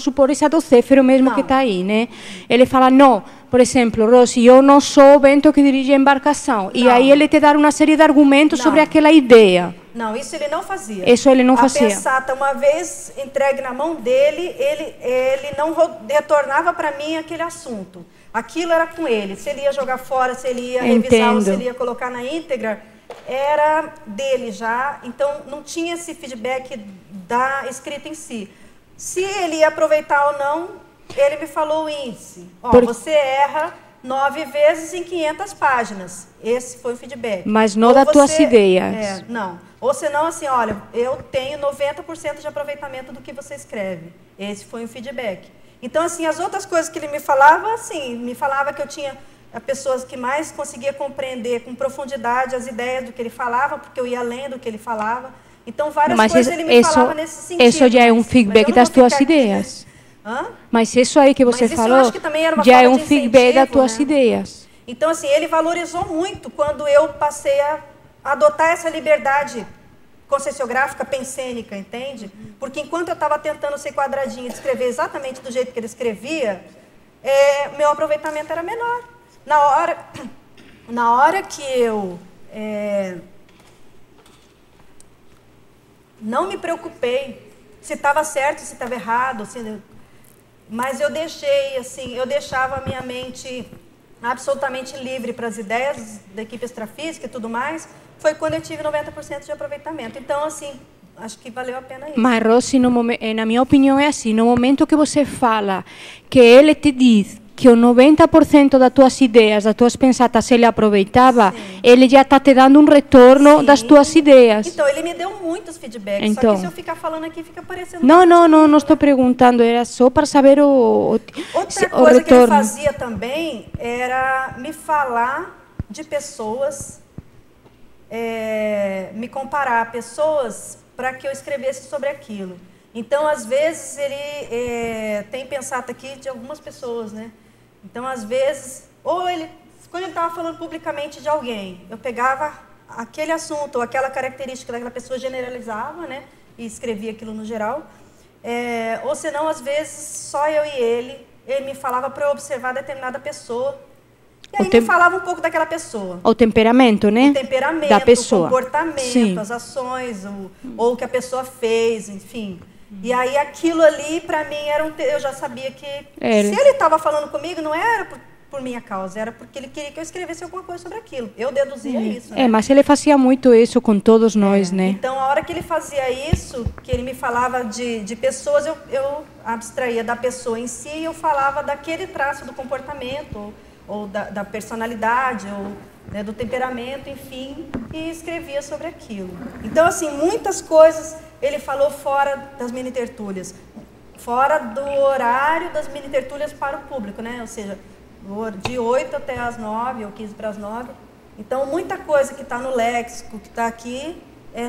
Speaker 8: supor essa do Zéfiro mesmo que está aí, né? Ele fala, não, por exemplo, Rosy, eu não sou o vento que dirige a embarcação. Não. E aí ele te dá uma série de argumentos sobre aquela ideia.
Speaker 1: Não, isso ele não fazia.
Speaker 8: Isso ele não fazia.
Speaker 1: A pensata, uma vez entregue na mão dele, ele não retornava para mim aquele assunto. Aquilo era com ele. Se ele ia jogar fora, se ele ia revisar ou se ele ia colocar na íntegra, era dele já. Então, não tinha esse feedback da escrita em si. Se ele ia aproveitar ou não, ele me falou o índice. Ó, você erra 9 vezes em 500 páginas. Esse foi o feedback.
Speaker 8: Mas não das tuas ideias.
Speaker 1: Não. Ou senão, assim, olha, eu tenho 90% de aproveitamento do que você escreve. Esse foi o feedback. Então, assim, as outras coisas que ele me falava, assim, me falava que eu tinha pessoas que mais conseguia compreender com profundidade as ideias do que ele falava, porque eu ia lendo o que ele falava. Então, várias coisas ele me falava nesse sentido.
Speaker 8: Isso já é um feedback das tuas ideias. Mas isso aí que você falou já é um feedback das tuas ideias.
Speaker 1: Então, assim, ele valorizou muito quando eu passei a adotar essa liberdade concessiográfica pensênica, entende? Porque enquanto eu estava tentando ser quadradinho e escrever exatamente do jeito que ele escrevia, meu aproveitamento era menor. Na hora que eu não me preocupei se estava certo, se estava errado, mas eu deixei, assim, eu deixava a minha mente absolutamente livre para as ideias da equipe extrafísica e tudo mais, foi quando eu tive 90% de aproveitamento. Então, assim, acho que valeu a pena isso.
Speaker 8: Mas, Rosy, na minha opinião é assim, no momento que você fala que ele te diz que o 90% das tuas ideias, das tuas pensatas, ele aproveitava, ele já está te dando um retorno das tuas ideias.
Speaker 1: Então, ele me deu muitos feedbacks,
Speaker 8: então,
Speaker 1: só que se eu ficar falando aqui, fica parecendo...
Speaker 8: Não estou perguntando, era só para saber
Speaker 1: Outra coisa que ele fazia também era me falar de pessoas me comparar a pessoas para que eu escrevesse sobre aquilo. Então, às vezes, ele tem pensado aqui de algumas pessoas, né? Então, às vezes, quando ele estava falando publicamente de alguém, eu pegava aquele assunto ou aquela característica daquela pessoa, generalizava, né? E escrevia aquilo no geral. Ou senão, às vezes, só eu e ele me falava para eu observar determinada pessoa. E aí me falava um pouco daquela pessoa.
Speaker 8: O temperamento, né?
Speaker 1: O temperamento,
Speaker 8: da pessoa.
Speaker 1: O comportamento, sim, as ações, ou o que a pessoa fez, enfim. E aí aquilo ali, para mim, eu já sabia que se ele estava falando comigo, não era por minha causa, era porque ele queria que eu escrevesse alguma coisa sobre aquilo. Eu deduzia isso. Né?
Speaker 8: Mas ele fazia muito isso com todos nós, né?
Speaker 1: Então, a hora que ele fazia isso, que ele me falava de pessoas, eu abstraía da pessoa em si e eu falava daquele traço do comportamento, ou da personalidade, ou, né, do temperamento, enfim, e escrevia sobre aquilo. Então, assim, muitas coisas ele falou fora das mini-tertúlias, fora do horário das mini-tertúlias para o público, né? Ou seja, de 8 até as 9, ou 15 para as 9. Então, muita coisa que está no léxico, que está aqui,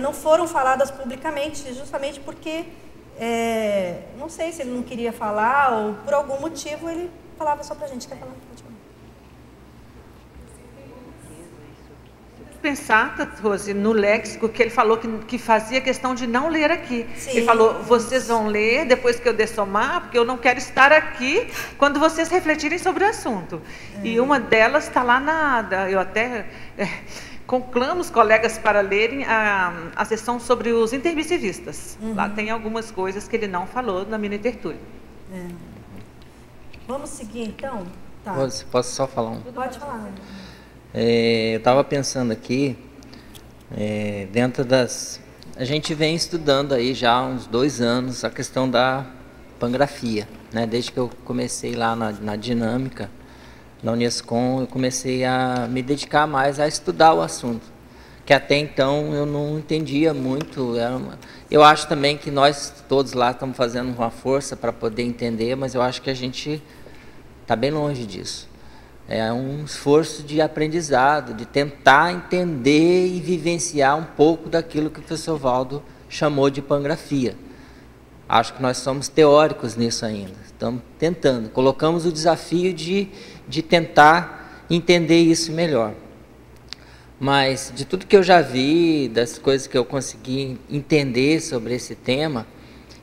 Speaker 1: não foram faladas publicamente, justamente porque, não sei se ele não queria falar, ou por algum motivo ele falava só para a gente. Quer falar?
Speaker 2: Pensar, Rose, no léxico que ele falou que fazia questão de não ler aqui. Sim. Ele falou, vocês vão ler depois que eu dessomar, porque eu não quero estar aqui quando vocês refletirem sobre o assunto. E uma delas está lá eu até conclamo os colegas para lerem a sessão sobre os intermissivistas. Lá tem algumas coisas que ele não falou na mini-tertúlia.
Speaker 1: Vamos seguir, então? Tá.
Speaker 9: Rose, posso só falar um?
Speaker 1: Pode falar.
Speaker 9: Eu estava pensando aqui, dentro das... A gente vem estudando aí já há uns 2 anos a questão da pangrafia, né? Desde que eu comecei lá na dinâmica, na Unescom, eu comecei a me dedicar mais a estudar o assunto, que até então eu não entendia muito. Eu acho também que nós todos lá estamos fazendo uma força para poder entender, mas eu acho que a gente está bem longe disso. É um esforço de aprendizado, de tentar entender e vivenciar um pouco daquilo que o professor Valdo chamou de pangrafia. Acho que nós somos teóricos nisso ainda, estamos tentando, colocamos o desafio de tentar entender isso melhor. Mas de tudo que eu já vi, das coisas que eu consegui entender sobre esse tema,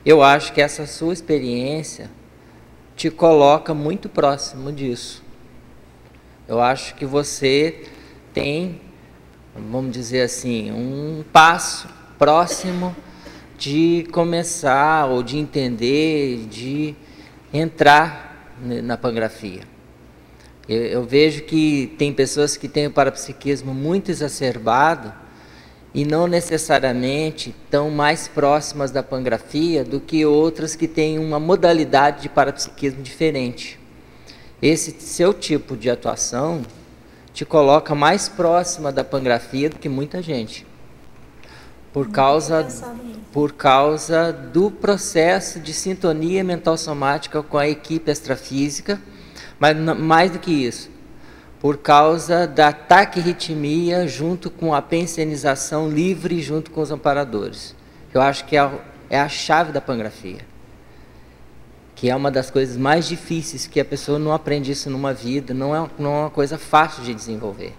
Speaker 9: eu acho que essa sua experiência te coloca muito próximo disso. Eu acho que você tem, vamos dizer assim, um passo próximo de começar ou de entender, de entrar na pangrafia. Eu vejo que tem pessoas que têm o parapsiquismo muito exacerbado e não necessariamente estão mais próximas da pangrafia do que outras que têm uma modalidade de parapsiquismo diferente. Esse seu tipo de atuação te coloca mais próxima da pangrafia do que muita gente, por causa do processo de sintonia mental somática com a equipe extrafísica, mas mais do que isso, por causa da taquirritmia junto com a pensenização livre junto com os amparadores. Eu acho que é a chave da pangrafia, que é uma das coisas mais difíceis, que a pessoa não aprende isso numa vida, não é uma coisa fácil de desenvolver.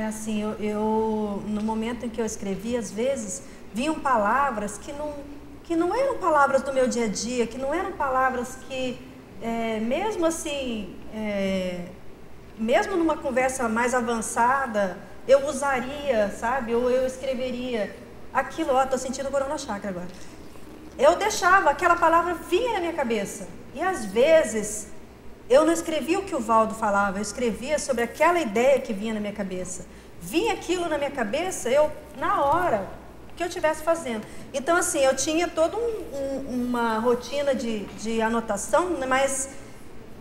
Speaker 1: Assim, no momento em que eu escrevi, às vezes, vinham palavras que não eram palavras do meu dia a dia, que não eram palavras que, mesmo assim, mesmo numa conversa mais avançada, eu usaria, sabe, ou eu escreveria aquilo, estou sentindo o Corona Chakra agora. Eu deixava, aquela palavra vinha na minha cabeça. E às vezes, eu não escrevia o que o Valdo falava, eu escrevia sobre aquela ideia que vinha na minha cabeça. Vinha aquilo na minha cabeça, na hora que eu estivesse fazendo. Então, assim, eu tinha toda uma rotina de anotação, mas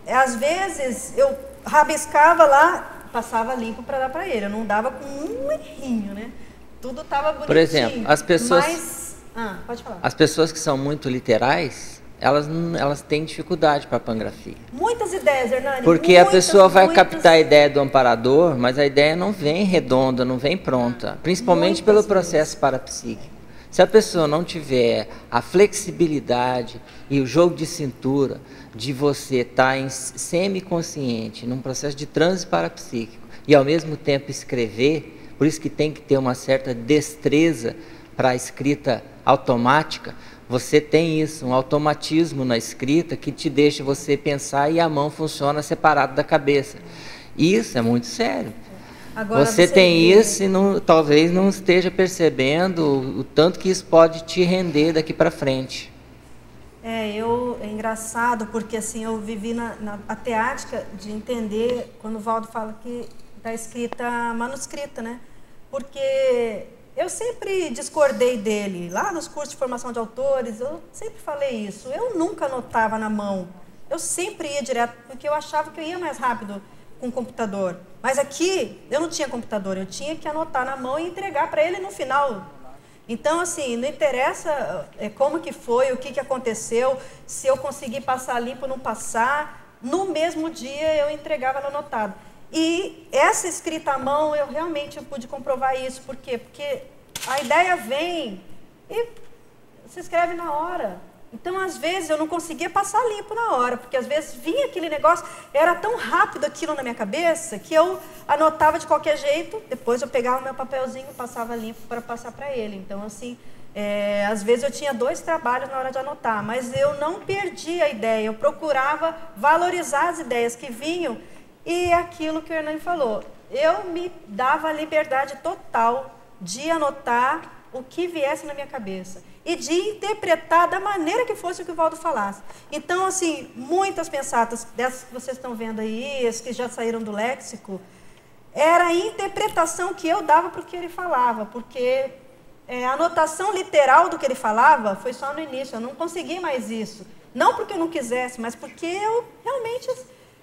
Speaker 1: às vezes eu rabiscava lá, passava limpo para dar para ele. Eu não dava com um errinho, né? Tudo estava bonitinho.
Speaker 9: Por exemplo, as pessoas...
Speaker 1: Pode falar.
Speaker 9: As pessoas que são muito literais, elas têm dificuldade para a pangrafia.
Speaker 1: Muitas ideias, Hernani.
Speaker 9: Porque a pessoa vai captar a ideia do amparador, mas a ideia não vem redonda, não vem pronta, principalmente pelo processo parapsíquico. Se a pessoa não tiver a flexibilidade e o jogo de cintura de você estar semiconsciente, num processo de transe parapsíquico, e ao mesmo tempo escrever, por isso que tem que ter uma certa destreza para a escrita automática, você tem isso, um automatismo na escrita que te deixa você pensar e a mão funciona separado da cabeça. Isso é muito sério. Agora você tem isso e talvez não esteja percebendo o tanto que isso pode te render daqui para frente.
Speaker 1: É engraçado porque assim, eu vivi a teática de entender, quando o Valdo fala que da escrita manuscrita, né? Porque eu sempre discordei dele, lá nos cursos de formação de autores, eu sempre falei isso, eu nunca anotava na mão, eu sempre ia direto, porque eu achava que eu ia mais rápido com o computador. Mas aqui, eu não tinha computador, eu tinha que anotar na mão e entregar para ele no final. Então, assim, não interessa como que foi, o que aconteceu, se eu consegui passar limpo ou não passar, no mesmo dia eu entregava no anotado. E essa escrita à mão, eu realmente pude comprovar isso. Por quê? Porque a ideia vem e se escreve na hora. Então, às vezes, eu não conseguia passar limpo na hora, porque às vezes vinha aquele negócio, era tão rápido aquilo na minha cabeça, que eu anotava de qualquer jeito, depois eu pegava o meu papelzinho e passava limpo para passar para ele. Então, assim, às vezes eu tinha 2 trabalhos na hora de anotar, mas eu não perdi a ideia, eu procurava valorizar as ideias que vinham, e aquilo que o Hernani falou, eu me dava a liberdade total de anotar o que viesse na minha cabeça e de interpretar da maneira que fosse o que o Valdo falasse. Então, assim, muitas pensatas dessas que vocês estão vendo aí, as que já saíram do léxico, era a interpretação que eu dava para o que ele falava, porque a anotação literal do que ele falava foi só no início, eu não consegui mais isso. Não porque eu não quisesse, mas porque eu realmente...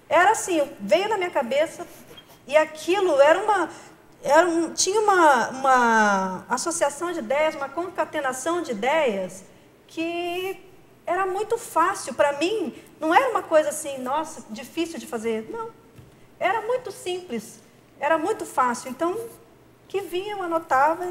Speaker 1: Era assim, veio na minha cabeça e aquilo tinha uma associação de ideias, uma concatenação de ideias que era muito fácil para mim. Não era uma coisa assim, nossa, difícil de fazer. Não, era muito simples, era muito fácil. Então, que vinha, eu anotava.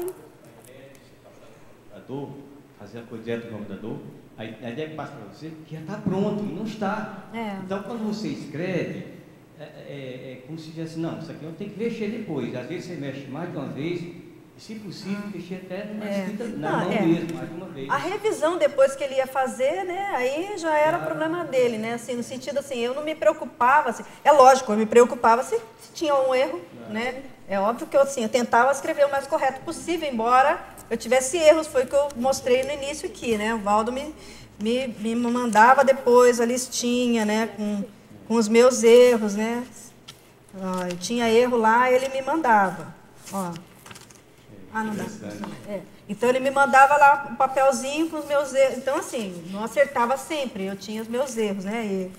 Speaker 10: Fazer a coisa direto do computador. A ideia que passa para você que já está pronto, e não está. Então, quando você escreve, é como se dissesse, não, isso aqui eu tenho que mexer depois. Às vezes você mexe mais de uma vez, e, se possível, mexer até numa escrita na mão mesmo, mais de uma vez.
Speaker 1: A revisão depois que ele ia fazer, né, aí já era problema dele, né, assim, no sentido assim, eu não me preocupava, assim, é lógico, eu me preocupava se tinha um erro, né, é óbvio que eu tentava escrever o mais correto possível, embora eu tivesse erros, foi o que eu mostrei no início aqui, né, o Valdo me mandava depois a listinha, né, com os meus erros, né, ó, eu tinha erro lá, ele me mandava, ó. Não dá. Então ele me mandava lá um papelzinho com os meus erros, então assim, não acertava sempre, eu tinha os meus erros, né, e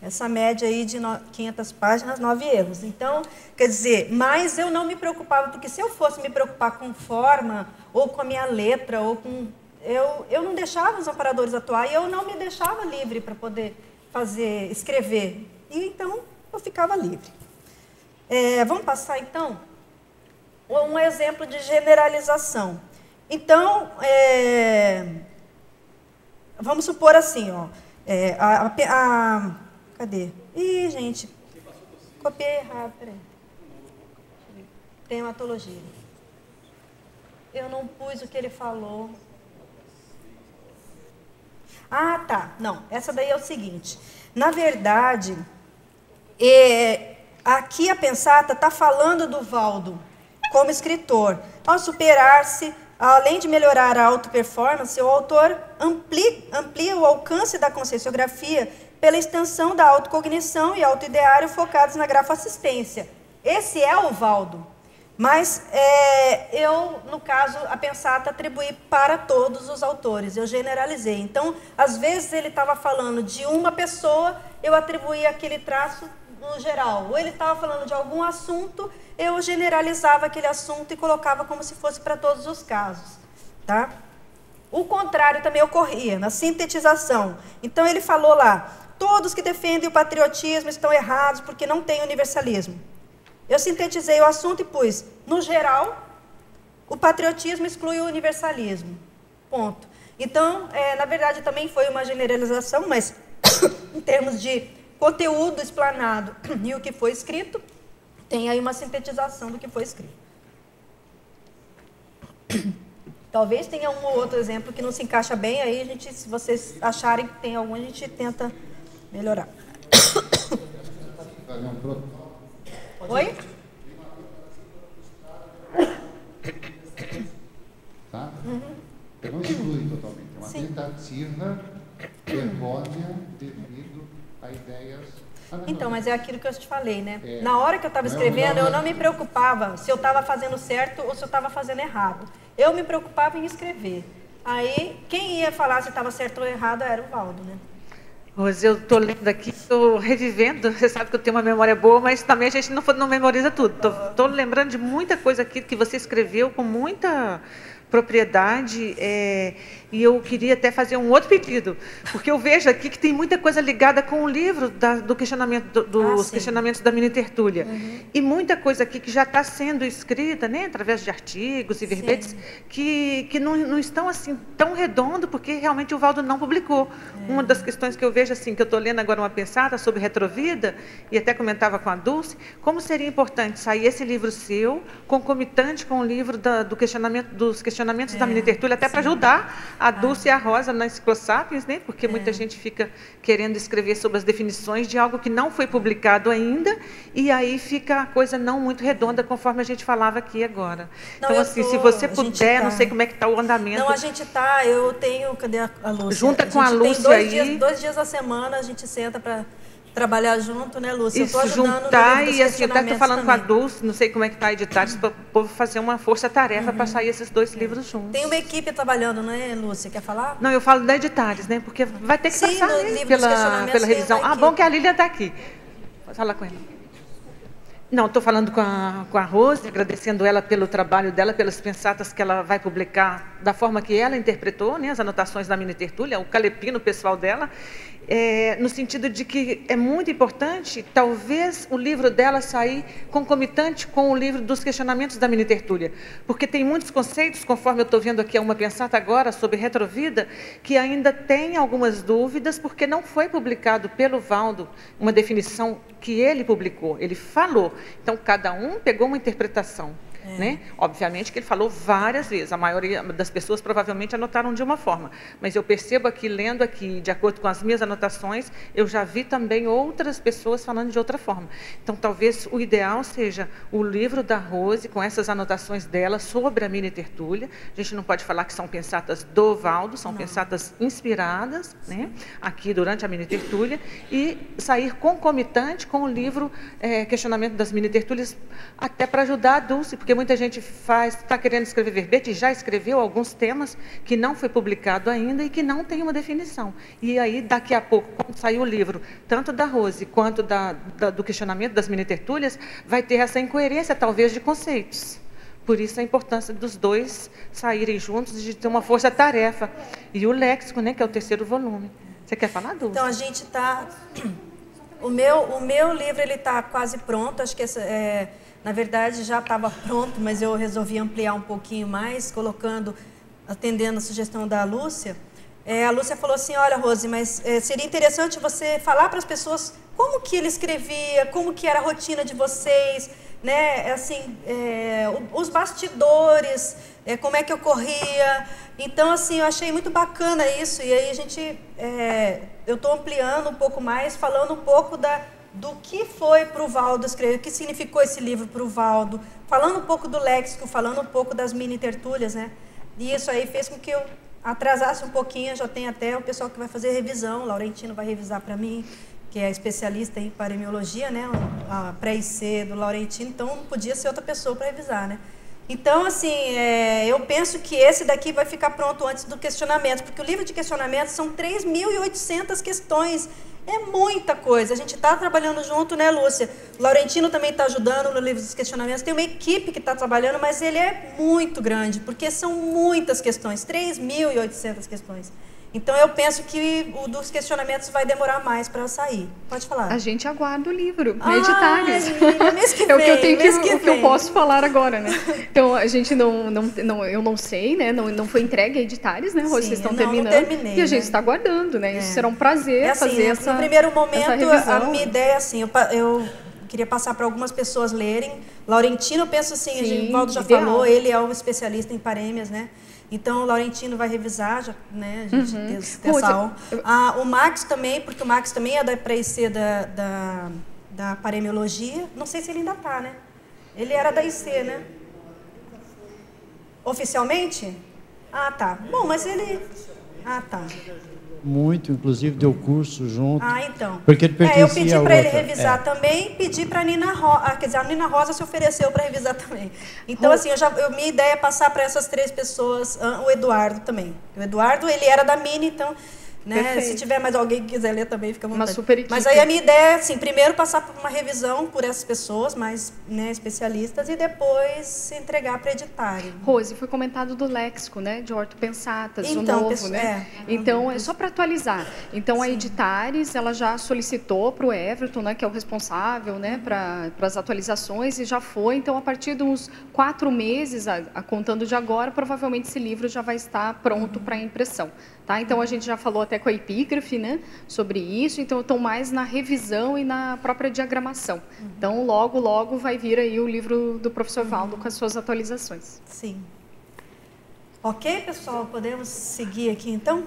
Speaker 1: essa média aí de 500 páginas, 9 erros. Então, quer dizer, mas eu não me preocupava, porque se eu fosse me preocupar com forma, ou com a minha letra, ou com... Eu não deixava os amparadores atuar, e eu não me deixava livre para poder escrever. E então, eu ficava livre. Vamos passar, então, um exemplo de generalização. Então, vamos supor assim, ó, cadê? Ih, gente, copiei errado, peraí. Tem hematologia. Eu não pus o que ele falou. Ah, tá. Não, essa daí é o seguinte. Na verdade, aqui a Pensata está falando do Valdo como escritor. Ao superar-se, além de melhorar a auto-performance, o autor amplia o alcance da conscienciografia pela extensão da autocognição e autoideário focados na grafoassistência. Esse é o Valdo. Mas eu, no caso, a Pensata atribuí para todos os autores, eu generalizei. Então, às vezes ele estava falando de uma pessoa, eu atribuía aquele traço no geral. Ou ele estava falando de algum assunto, eu generalizava aquele assunto e colocava como se fosse para todos os casos. Tá? O contrário também ocorria, na sintetização. Então, ele falou lá, todos que defendem o patriotismo estão errados porque não tem universalismo. Eu sintetizei o assunto e pus, no geral, o patriotismo exclui o universalismo. Ponto. Então, na verdade, também foi uma generalização, mas em termos de conteúdo explanado e o que foi escrito, tem aí uma sintetização do que foi escrito. Talvez tenha um ou outro exemplo que não se encaixa bem, aí a gente, se vocês acharem que tem algum, a gente tenta melhorar. Oi?
Speaker 7: Tá? Eu não exclui totalmente. É uma tentativa errônea devido a ideias...
Speaker 1: Então, mas é aquilo que eu te falei, né? Na hora que eu estava escrevendo, eu não me preocupava se eu estava fazendo certo ou se eu estava fazendo errado. Eu me preocupava em escrever. Aí, quem ia falar se estava certo ou errado era o Valdo, né?
Speaker 2: Rose, eu estou lendo aqui, estou revivendo. Você sabe que eu tenho uma memória boa, mas também a gente não memoriza tudo. Estou lembrando de muita coisa aqui que você escreveu com muita propriedade, e eu queria até fazer um outro pedido, porque eu vejo aqui que tem muita coisa ligada com o livro do questionamento, dos questionamentos da mini tertúlia, e muita coisa aqui que já está sendo escrita, né, através de artigos e verbetes, que não estão assim tão redondo, porque realmente o Valdo não publicou. Uma das questões que eu vejo, assim, que eu estou lendo agora uma pensada sobre Retrovida, e até comentava com a Dulce, como seria importante sair esse livro seu, concomitante com o livro dos questionamentos da mini tertúlia, até para ajudar a Dulce e a Rosa na Enciclosapiens, né? Porque muita gente fica querendo escrever sobre as definições de algo que não foi publicado ainda, e aí fica a coisa não muito redonda, conforme a gente falava aqui agora. Não, então, assim, se você puder, não sei como é que está o andamento.
Speaker 1: Não, a gente está, eu tenho, cadê a Lúcia?
Speaker 2: Junta com a Lúcia aí.
Speaker 1: 2 dias a semana, a gente senta para trabalhar junto, né, Lúcia?
Speaker 2: Isso, juntar, e assim, eu até estou falando também com a Dulce, não sei como é que está editado, para o povo fazer uma força-tarefa para sair esses 2 livros juntos.
Speaker 1: Tem uma equipe trabalhando, né, Lúcia? Quer falar?
Speaker 2: Não, eu falo da Editares, né, porque vai ter que passar, né, pela revisão. Ah, bom que a Lília está aqui. Pode falar com ela. Não, estou falando com a Rose, agradecendo ela pelo trabalho dela, pelas pensatas que ela vai publicar da forma que ela interpretou, né, as anotações da mini tertúlia, o calepino pessoal dela, no sentido de que é muito importante, talvez, o livro dela sair concomitante com o livro dos questionamentos da mini tertúlia, porque tem muitos conceitos, conforme eu estou vendo aqui uma pensata agora sobre Retrovida, que ainda tem algumas dúvidas, porque não foi publicado pelo Valdo uma definição que ele publicou, ele falou. Então, cada um pegou uma interpretação. Né? Obviamente que ele falou várias vezes, a maioria das pessoas provavelmente anotaram de uma forma, mas eu percebo aqui, lendo aqui, de acordo com as minhas anotações, eu já vi também outras pessoas falando de outra forma. Então, talvez o ideal seja o livro da Rose, com essas anotações dela sobre a mini tertúlia. A gente não pode falar que são pensatas do Valdo, são pensatas inspiradas, né, aqui durante a mini tertúlia, e sair concomitante com o livro Questionamento das mini tertúlias, até para ajudar a Dulce, porque muita gente está querendo escrever verbete, já escreveu alguns temas que não foi publicado ainda e que não tem uma definição. E aí, daqui a pouco, quando sair o livro, tanto da Rose quanto do questionamento das mini tertúlias, vai ter essa incoerência, talvez, de conceitos. Por isso, a importância dos 2 saírem juntos, de ter uma força-tarefa. E o léxico, né, que é o 3º volume. Você quer falar, Dulce?
Speaker 1: Então, a gente está... O meu livro está quase pronto, acho que na verdade, já estava pronto, mas eu resolvi ampliar um pouquinho mais, atendendo a sugestão da Lúcia. A Lúcia falou assim, olha, Rose, mas seria interessante você falar para as pessoas como que ele escrevia, como que era a rotina de vocês, né? Assim, os bastidores, como é que ocorria. Então, assim, eu achei muito bacana isso, e aí eu estou ampliando um pouco mais, falando um pouco do que foi para o Valdo escrever, o que significou esse livro para o Valdo, falando um pouco do léxico, falando um pouco das mini tertúlias, né? E isso aí fez com que eu atrasasse um pouquinho, já tem até o pessoal que vai fazer revisão, o Laurentino vai revisar para mim, que é especialista em paremiologia, né? A pré-IC do Laurentino, então não podia ser outra pessoa para revisar, né? Então, assim, eu penso que esse daqui vai ficar pronto antes do questionamento, porque o livro de questionamentos são 3.800 questões, É muita coisa. A gente está trabalhando junto, né, Lúcia? O Laurentino também está ajudando no livro dos questionamentos. Tem uma equipe que está trabalhando, mas ele é muito grande, porque são muitas questões, 3.800 questões. Então, eu penso que o dos questionamentos vai demorar mais para sair. Pode falar.
Speaker 11: A gente aguarda o livro, Editários.
Speaker 1: É o que eu tenho
Speaker 11: que eu posso falar agora, né? Então, a gente eu não sei, né? Não foi entregue a Editários, né? Vocês estão terminando.
Speaker 1: Não terminei,
Speaker 11: e a gente está aguardando, né? Isso será um prazer
Speaker 1: assim,
Speaker 11: fazer essa
Speaker 1: no primeiro momento,
Speaker 11: revisão.
Speaker 1: A minha ideia é assim, eu queria passar para algumas pessoas lerem. Laurentino, eu penso assim, o Valdo já falou, ele é o especialista em parêmias, né? Então, o Laurentino vai revisar, já, né, a gente tem essa aula. O Max também, porque o Max também é da pré-IC da paremiologia. Não sei se ele ainda está, né? Ele era da IC, né? Oficialmente? Ah, tá. Bom, mas ele... Ah, tá.
Speaker 4: Muito, inclusive deu curso junto.
Speaker 1: Ah, então.
Speaker 4: Porque ele pertencia
Speaker 1: eu pedi para ele
Speaker 4: outra.
Speaker 1: revisar também, pedi para a Nina Rosa, quer dizer, a Nina Rosa se ofereceu para revisar também. Então, assim, minha ideia é passar para essas 3 pessoas, o Eduardo também. O Eduardo, ele era da Mini, então, né, se tiver mais alguém que quiser ler também, fica à vontade.
Speaker 11: Uma super equipe.
Speaker 1: Mas aí a minha ideia é, assim, primeiro passar por uma revisão por essas pessoas mais, né, especialistas e depois entregar para editário.
Speaker 11: Rose, foi comentado do léxico, né, de ortopensatas,
Speaker 1: então,
Speaker 11: o novo, né? Então, é só para atualizar. Então, a Editares, ela já solicitou para o Everton, né, que é o responsável, né, para as atualizações, e já foi. Então, a partir de uns 4 meses, contando de agora, provavelmente esse livro já vai estar pronto para impressão. Tá? Então, a gente já falou até com a Epígrafe, né, sobre isso. Então, estão mais na revisão e na própria diagramação. Então, logo, logo vai vir aí o livro do professor Valdo com as suas atualizações.
Speaker 1: Sim. Ok, pessoal? Podemos seguir aqui, então?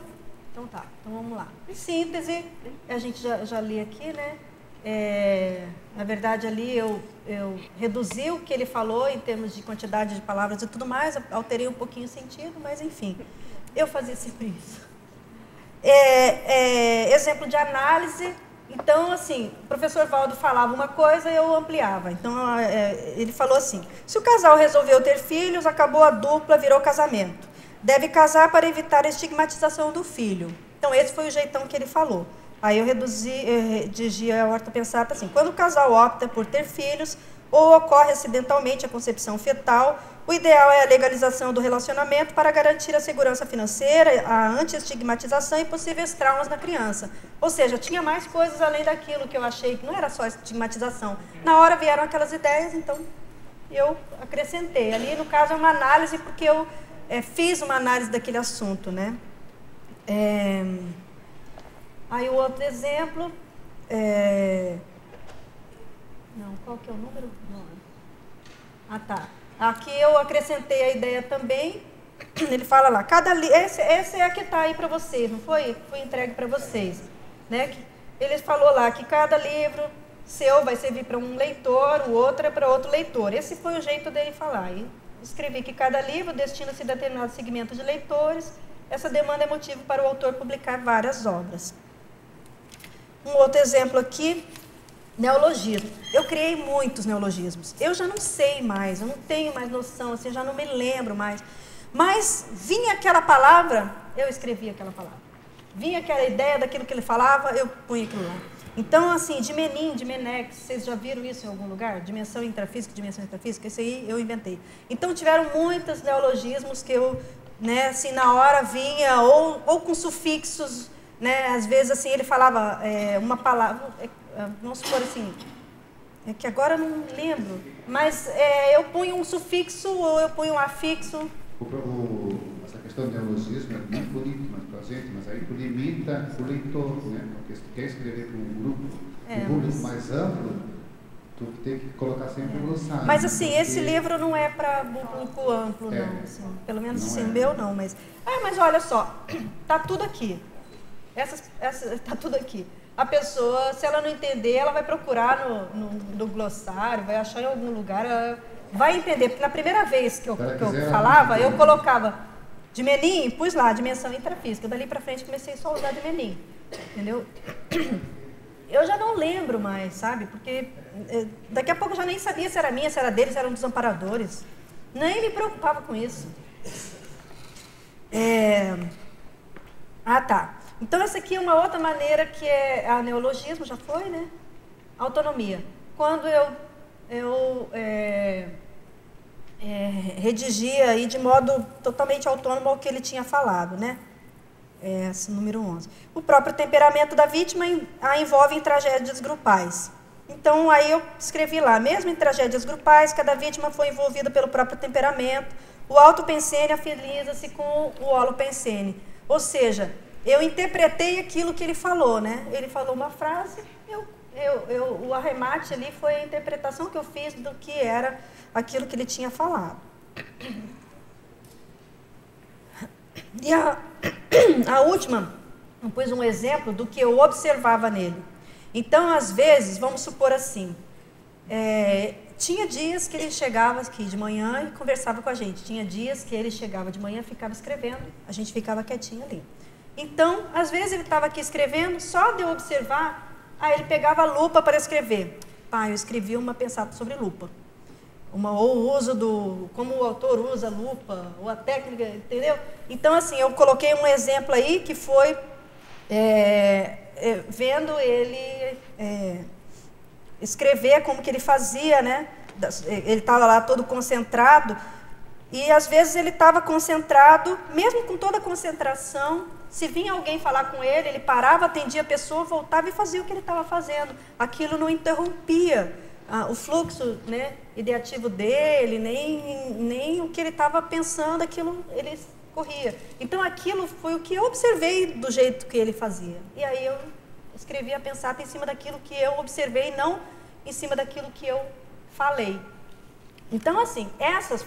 Speaker 1: Então, tá. Então, vamos lá. Em síntese, a gente já li aqui, né? Na verdade, ali eu reduzi o que ele falou em termos de quantidade de palavras e tudo mais, alterei um pouquinho o sentido, mas, enfim, eu fazia sempre isso. Exemplo de análise. Então, assim, o professor Valdo falava uma coisa e eu ampliava. Então, ele falou assim, se o casal resolveu ter filhos, acabou a dupla, virou casamento. Deve casar para evitar a estigmatização do filho. Então, esse foi o jeitão que ele falou. Aí eu redigi a ortopensata assim, quando o casal opta por ter filhos ou ocorre acidentalmente a concepção fetal, o ideal é a legalização do relacionamento para garantir a segurança financeira, a anti-estigmatização e possíveis traumas na criança. Ou seja, tinha mais coisas além daquilo que eu achei, que não era só estigmatização. Na hora vieram aquelas ideias, então eu acrescentei. Ali, no caso, é uma análise, porque eu fiz uma análise daquele assunto, né? Aí o outro exemplo... Não, qual que é o número? Não. Ah, tá. Aqui eu acrescentei a ideia também. Ele fala lá, essa é a que está aí para vocês, não foi? Foi entregue para vocês. Né? Ele falou lá que cada livro seu vai servir para um leitor, o outro é para outro leitor. Esse foi o jeito dele falar. E escrevi que cada livro destina-se a determinado segmento de leitores. Essa demanda é motivo para o autor publicar várias obras. Um outro exemplo aqui, neologismo. Eu criei muitos neologismos. Eu já não sei mais, eu não tenho mais noção, assim, eu já não me lembro mais. Mas vinha aquela palavra, eu escrevi aquela palavra. Vinha aquela ideia daquilo que ele falava, eu punha aquilo lá. Então, assim, de Menin, de Menex, vocês já viram isso em algum lugar? Dimensão intrafísica, isso aí eu inventei. Então, tiveram muitos neologismos que eu, né, assim, na hora vinha, ou com sufixos, né, às vezes, assim, ele falava uma palavra, vamos supor assim, que agora eu não lembro, mas eu punho um sufixo ou eu punho um afixo.
Speaker 7: Essa questão de neologismo é muito bonita para a gente, mas aí tu limita o leitor, né? Porque se tu quer escrever para um grupo, público mais amplo, tu tem que colocar sempre o glossário.
Speaker 1: Mas assim, esse livro não é para público amplo, não. Assim, pelo menos assim, o meu não, mas... mas olha só, tá tudo aqui. Tá tudo aqui. A pessoa, se ela não entender, ela vai procurar no glossário, vai achar em algum lugar, ela vai entender. Porque na primeira vez que eu falava, eu colocava de Menin, pus lá, dimensão intrafísica. Dali para frente comecei só a usar de Menin, entendeu? Eu já não lembro mais, sabe? Porque daqui a pouco eu já nem sabia se era minha, se era deles, se eram dos amparadores. Nem me preocupava com isso. Tá. Então, essa aqui é uma outra maneira que é a neologismo, já foi, né? Autonomia. Quando eu redigia aí de modo totalmente autônomo ao que ele tinha falado, né? Esse número 11. O próprio temperamento da vítima a envolve em tragédias grupais. Então, aí eu escrevi lá, mesmo em tragédias grupais, cada vítima foi envolvida pelo próprio temperamento. O autopensene afiliza-se com o holopensene. Ou seja, eu interpretei aquilo que ele falou, né? Ele falou uma frase, o arremate ali foi a interpretação que eu fiz do que era aquilo que ele tinha falado. E a última, eu pus um exemplo do que eu observava nele. Então, às vezes, vamos supor assim, tinha dias que ele chegava aqui de manhã e conversava com a gente. Tinha dias que ele chegava de manhã e ficava escrevendo, a gente ficava quietinho ali. Então, às vezes ele estava aqui escrevendo, só de eu observar, aí ele pegava a lupa para escrever. Eu escrevi uma pensada sobre lupa. Ou o uso como o autor usa a lupa, ou a técnica, entendeu? Então, assim, eu coloquei um exemplo aí que foi vendo ele escrever como que ele fazia, né? Ele estava lá todo concentrado, e às vezes ele estava concentrado, mesmo com toda a concentração, se vinha alguém falar com ele, ele parava, atendia a pessoa, voltava e fazia o que ele estava fazendo. Aquilo não interrompia o fluxo, né, ideativo dele, nem o que ele estava pensando, aquilo ele corria. Então, aquilo foi o que eu observei do jeito que ele fazia. E aí eu escrevi a pensata em cima daquilo que eu observei, não em cima daquilo que eu falei. Então, assim, essas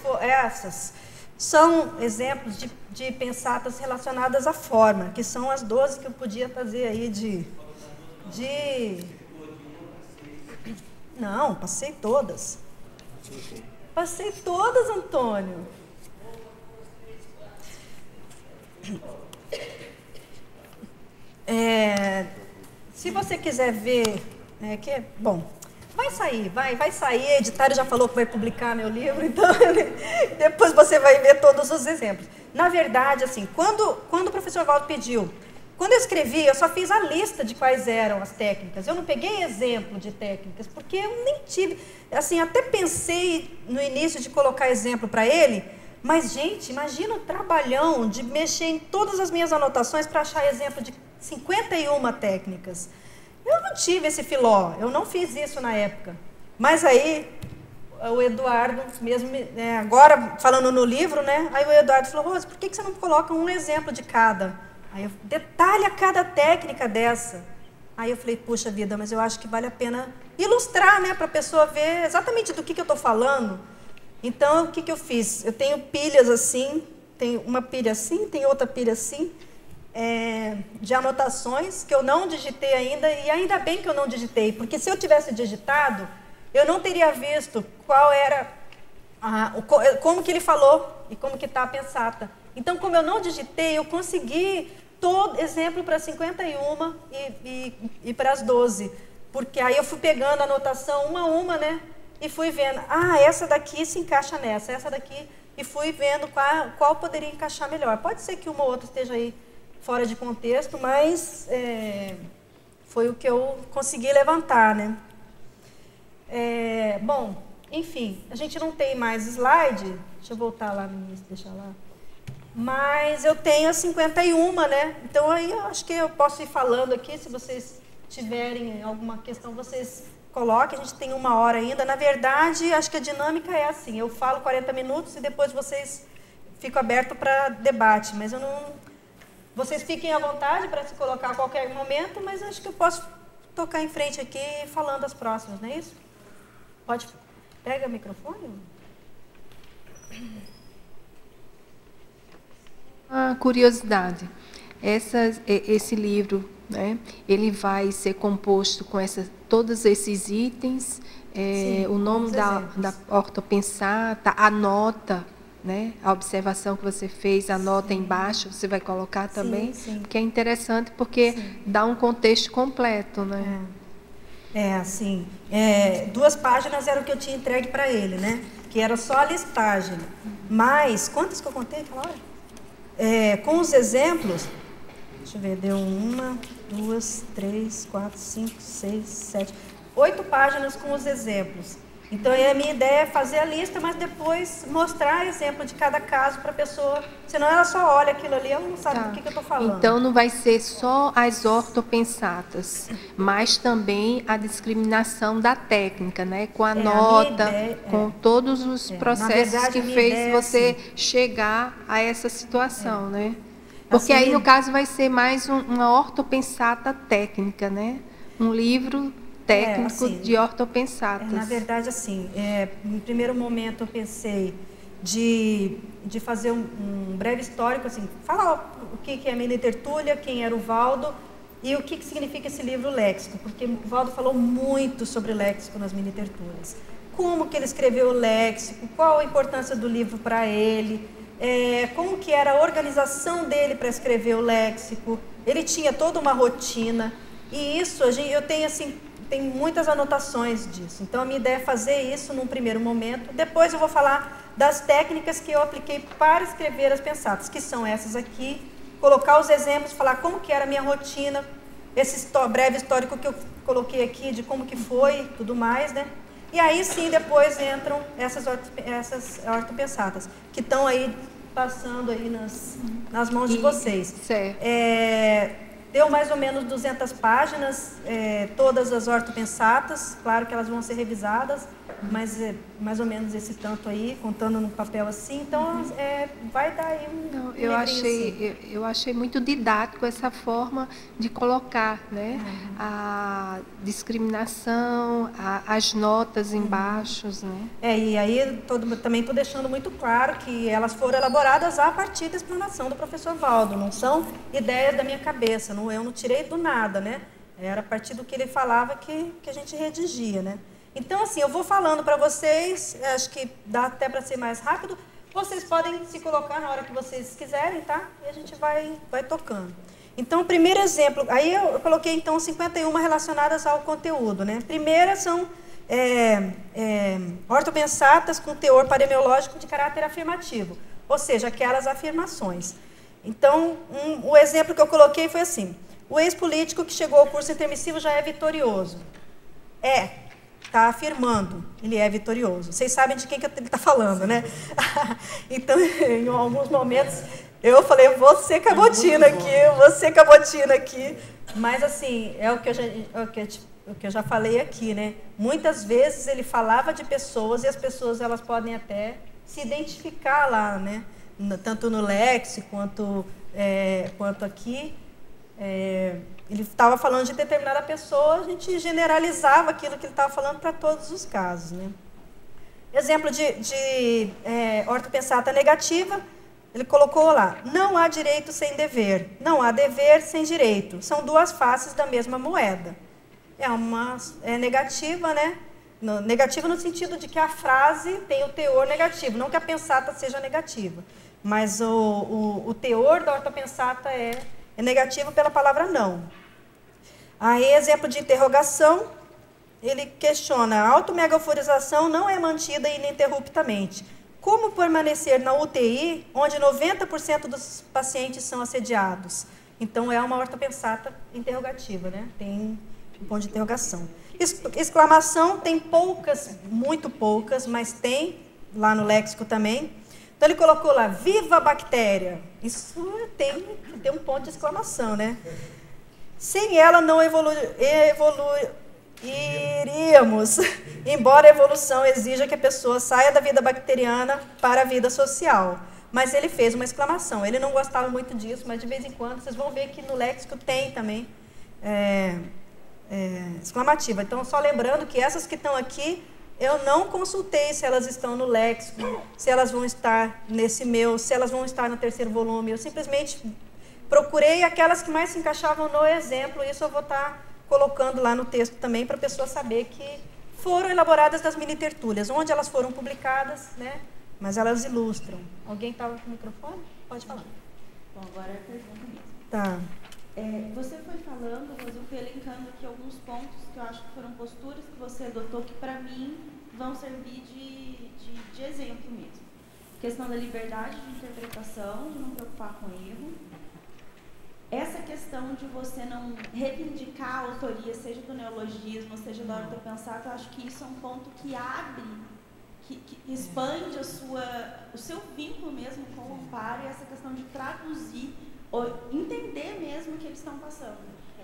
Speaker 1: são exemplos de pensatas relacionadas à forma, que são as 12 que eu podia fazer aí Não, passei todas. Passei todas, Antônio. Se você quiser ver, bom, vai sair, a Editário já falou que vai publicar meu livro, então depois você vai ver todos os exemplos. Na verdade, assim, quando o professor Valdo pediu, quando eu escrevi, eu só fiz a lista de quais eram as técnicas. Eu não peguei exemplo de técnicas, porque eu nem tive, assim, até pensei no início de colocar exemplo para ele, mas, gente, imagina o trabalhão de mexer em todas as minhas anotações para achar exemplo de 51 técnicas. Eu não tive esse filó, eu não fiz isso na época. Mas aí, o Eduardo, mesmo agora falando no livro, né? Aí o Eduardo falou, Rose, por que você não coloca um exemplo de cada? Aí eu detalha cada técnica dessa. Aí eu falei, puxa vida, mas eu acho que vale a pena ilustrar, né? Para a pessoa ver exatamente do que eu estou falando. Então, o que eu fiz? Eu tenho pilhas assim, tem uma pilha assim, tem outra pilha assim, de anotações que eu não digitei ainda, e ainda bem que eu não digitei, porque se eu tivesse digitado, eu não teria visto qual era, como que ele falou e como que está a pensata. Então, como eu não digitei, eu consegui todo exemplo para 51 e para as 12, porque aí eu fui pegando a anotação uma a uma, né? E fui vendo, essa daqui se encaixa nessa, essa daqui, e fui vendo qual poderia encaixar melhor. Pode ser que uma ou outra esteja aí fora de contexto, mas foi o que eu consegui levantar, né? Bom, enfim, a gente não tem mais slide, deixa eu voltar lá no início, deixar lá. Mas eu tenho as 51, né? Então aí eu acho que eu posso ir falando aqui, se vocês tiverem alguma questão, vocês coloquem, a gente tem 1 hora ainda. Na verdade, acho que a dinâmica é assim, eu falo 40 minutos e depois vocês ficam abertos para debate, mas eu não... Vocês fiquem à vontade para se colocar a qualquer momento, mas acho que eu posso tocar em frente aqui falando as próximas, não é isso? Pode... Pega o microfone.
Speaker 12: Uma curiosidade, esse livro, né, ele vai ser composto com todos esses itens, sim, o nome da ortopensata, a nota, né, a observação que você fez, a nota embaixo, você vai colocar também, sim, sim. Que é interessante porque sim. Dá um contexto completo, né?
Speaker 1: Assim, 2 páginas era o que eu tinha entregue para ele, né, que era só a listagem, mas, quantas que eu contei aquela hora? Com os exemplos, Deixa eu ver, deu 1, 2, 3, 4, 5, 6, 7, 8 páginas com os exemplos. Então, a minha ideia é fazer a lista, mas depois mostrar exemplo de cada caso para a pessoa, senão ela só olha aquilo ali, ela não sabe do que eu estou falando.
Speaker 12: Então, não vai ser só as ortopensatas, mas também a discriminação da técnica, né? Com a nota, com todos os processos verdade, que fez você chegar a essa situação, né? Porque assim, aí, no caso, vai ser mais uma ortopensata técnica, né? Um livro técnico assim, de ortopensatas.
Speaker 1: Na verdade, assim, no primeiro momento eu pensei de fazer um breve histórico, assim, falar o que é a Mini Tertúlia, quem era o Valdo e o que significa esse livro léxico, porque o Valdo falou muito sobre léxico nas Mini Tertúlias. Como que ele escreveu o léxico, qual a importância do livro para ele, como que era a organização dele para escrever o léxico. Ele tinha toda uma rotina e isso eu tenho assim, tem muitas anotações disso. Então, a minha ideia é fazer isso num primeiro momento. Depois eu vou falar das técnicas que eu apliquei para escrever as pensatas, que são essas aqui. Colocar os exemplos, falar como que era a minha rotina, esse breve histórico que eu coloquei aqui, de como que foi, tudo mais, né? E aí, sim, depois entram essas ortopensatas, que estão aí, passando aí nas mãos de vocês.
Speaker 12: Certo.
Speaker 1: Deu mais ou menos 200 páginas, todas as ortopensatas, claro que elas vão ser revisadas, mas mais ou menos esse tanto aí, contando no papel assim, então vai dar aí um
Speaker 12: eu achei muito didático essa forma de colocar, né? A discriminação, as notas embaixo, né?
Speaker 1: E aí também estou deixando muito claro que elas foram elaboradas a partir da explanação do professor Valdo, não são ideias da minha cabeça, eu não tirei do nada, né? Era a partir do que ele falava que a gente redigia, né? Então, assim, eu vou falando para vocês, acho que dá até para ser mais rápido. Vocês podem se colocar na hora que vocês quiserem, tá? E a gente vai tocando. Então, o primeiro exemplo, aí eu coloquei, então, 51 relacionadas ao conteúdo, né? Primeira são ortopensatas com teor paremiológico de caráter afirmativo, ou seja, aquelas afirmações. Então, o exemplo que eu coloquei foi assim: o ex-político que chegou ao curso intermissivo já é vitorioso. Está afirmando, ele é vitorioso. Vocês sabem de quem que ele está falando, né? Então, em alguns momentos, eu falei, você cabotina aqui. Mas, assim, é o que eu já falei aqui, né? Muitas vezes ele falava de pessoas e as pessoas elas podem até se identificar lá, né? Tanto no léxico quanto aqui. Ele estava falando de determinada pessoa, a gente generalizava aquilo que ele estava falando para todos os casos, né? Exemplo de ortopensata negativa, ele colocou lá: não há direito sem dever, não há dever sem direito, são duas faces da mesma moeda. É negativa, né? Negativa no sentido de que a frase tem o teor negativo, não que a pensata seja negativa, mas o teor da ortopensata é negativo pela palavra não. Aí, exemplo de interrogação, ele questiona: a automegaforização não é mantida ininterruptamente. Como permanecer na UTI, onde 90% dos pacientes são assediados? Então, é uma ortopensata interrogativa, né? Tem um ponto de interrogação. Exclamação, tem poucas, muito poucas, mas tem lá no léxico também. Então, ele colocou lá: viva a bactéria. Isso tem um ponto de exclamação, né? Sem ela não evoluiríamos, embora a evolução exija que a pessoa saia da vida bacteriana para a vida social. Mas ele fez uma exclamação. Ele não gostava muito disso, mas de vez em quando vocês vão ver que no léxico tem também exclamativa. Então, só lembrando que essas que estão aqui, eu não consultei se elas estão no léxico, se elas vão estar nesse meu, se elas vão estar no terceiro volume. Eu simplesmente procurei aquelas que mais se encaixavam no exemplo, e isso eu vou estar colocando lá no texto também, para a pessoa saber que foram elaboradas das mini tertúlias, onde elas foram publicadas, né? Mas elas ilustram. Alguém estava com o microfone? Pode falar.
Speaker 13: Bom, agora é a pergunta mesmo.
Speaker 1: Tá.
Speaker 13: Você foi falando, mas eu fui elencando aqui alguns pontos que eu acho que foram posturas que você adotou que, para mim, vão servir de exemplo mesmo. Questão da liberdade de interpretação, de não preocupar com erro. essa questão de você não reivindicar a autoria, seja do neologismo, seja da hora de pensar, eu acho que isso é um ponto que abre, que expande o seu vínculo mesmo com o amparo, e essa questão de traduzir, ou entender mesmo o que eles estão passando.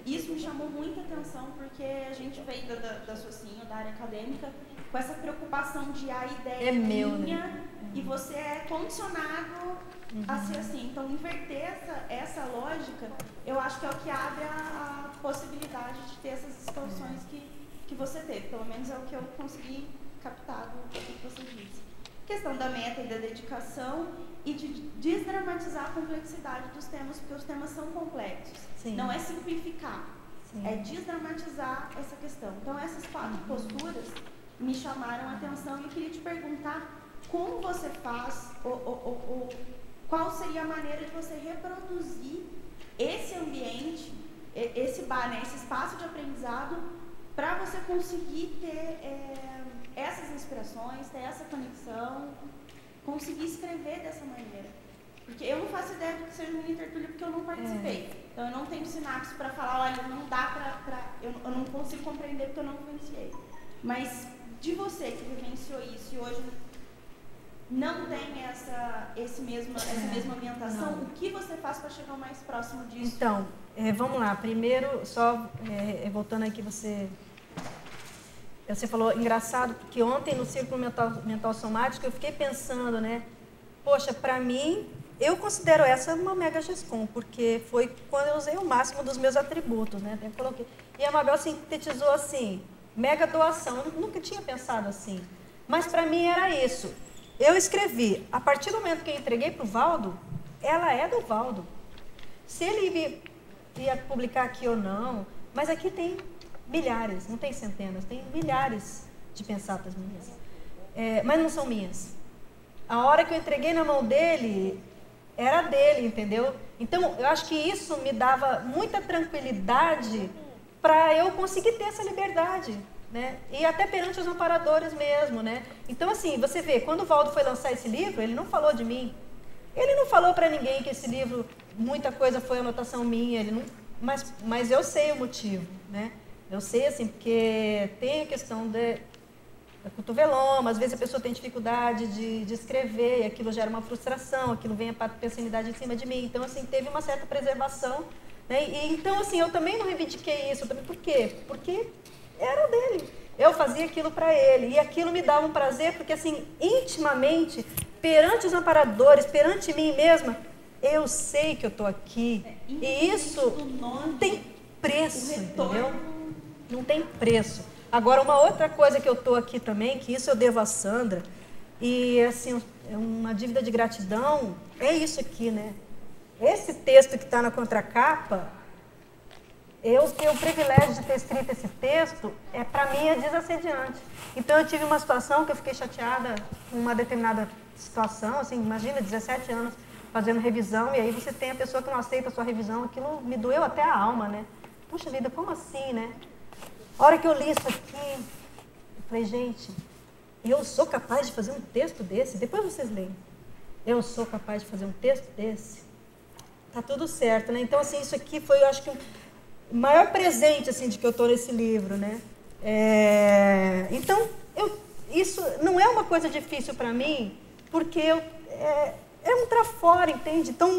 Speaker 13: Isso me chamou muita atenção, porque a gente veio da Socinho, da área acadêmica, com essa preocupação de a ideia minha, e você é condicionado a ser assim. Então, inverter essa lógica, eu acho que é o que abre a possibilidade de ter essas expansões que você teve. Pelo menos é o que eu consegui captar do que você disse. Questão da meta e da dedicação, e de desdramatizar a complexidade dos temas, porque os temas são complexos. Sim. Não é simplificar, é desdramatizar essa questão. Então, essas 4 posturas me chamaram a atenção, e eu queria te perguntar como você faz, qual seria a maneira de você reproduzir esse ambiente, esse espaço de aprendizado, para você conseguir ter essas inspirações, ter essa conexão, conseguir escrever dessa maneira. Porque eu não faço ideia do que seja mini tertúlia, porque eu não participei. Então, eu não tenho sinapse para falar, olha, não dá eu não consigo compreender porque eu não vivenciei. Mas, de você que vivenciou isso e hoje não tem essa mesma ambientação, o que você faz para chegar o mais próximo disso?
Speaker 1: Então, vamos lá. Primeiro, só voltando aí que você falou, engraçado, porque ontem no Círculo Mental Somático eu fiquei pensando, né? Poxa, para mim, eu considero essa uma mega GESCOM, porque foi quando eu usei o máximo dos meus atributos, né? Eu coloquei. E a Mabel sintetizou assim, mega doação. Eu nunca tinha pensado assim. Mas para mim era isso. Eu escrevi, a partir do momento que eu entreguei para o Valdo, ela é do Valdo. Se ele ia publicar aqui ou não, mas aqui tem milhares, não tem centenas, tem milhares de pensatas minhas. Mas não são minhas. A hora que eu entreguei na mão dele, era dele, entendeu? Então, eu acho que isso me dava muita tranquilidade para eu conseguir ter essa liberdade, né? E até perante os amparadores mesmo, né? Então, assim, você vê, quando o Valdo foi lançar esse livro, ele não falou de mim. Ele não falou para ninguém que esse livro, muita coisa foi anotação minha, mas eu sei o motivo, né? Eu sei, assim, porque tem a questão da cotoveloma, às vezes a pessoa tem dificuldade de escrever, e aquilo gera uma frustração, aquilo vem a pensanidade em cima de mim. Então, assim, teve uma certa preservação, né? E, então, assim, eu também não reivindiquei isso. Por quê? Porque era dele. Eu fazia aquilo para ele, e aquilo me dava um prazer, porque, assim, intimamente, perante os amparadores, perante mim mesma, eu sei que eu estou aqui. E isso não tem preço, entendeu? Não tem preço. Agora, uma outra coisa que eu estou aqui também, que isso eu devo a Sandra, e assim, uma dívida de gratidão, é isso aqui, né? Esse texto que está na contracapa, eu tenho o privilégio de ter escrito esse texto, para mim é desassediante. Então, eu tive uma situação que eu fiquei chateada com uma determinada situação, assim, imagina, 17 anos fazendo revisão, e aí você tem a pessoa que não aceita a sua revisão, aquilo me doeu até a alma, né? Puxa vida, como assim, né? A hora que eu li isso aqui, eu falei, gente, eu sou capaz de fazer um texto desse? Depois vocês leem. Eu sou capaz de fazer um texto desse? Tá tudo certo, né? Então, assim, isso aqui foi, eu acho que, o maior presente, assim, de que eu estou nesse livro, né? Então, isso não é uma coisa difícil para mim, porque é um trafora, entende? Então,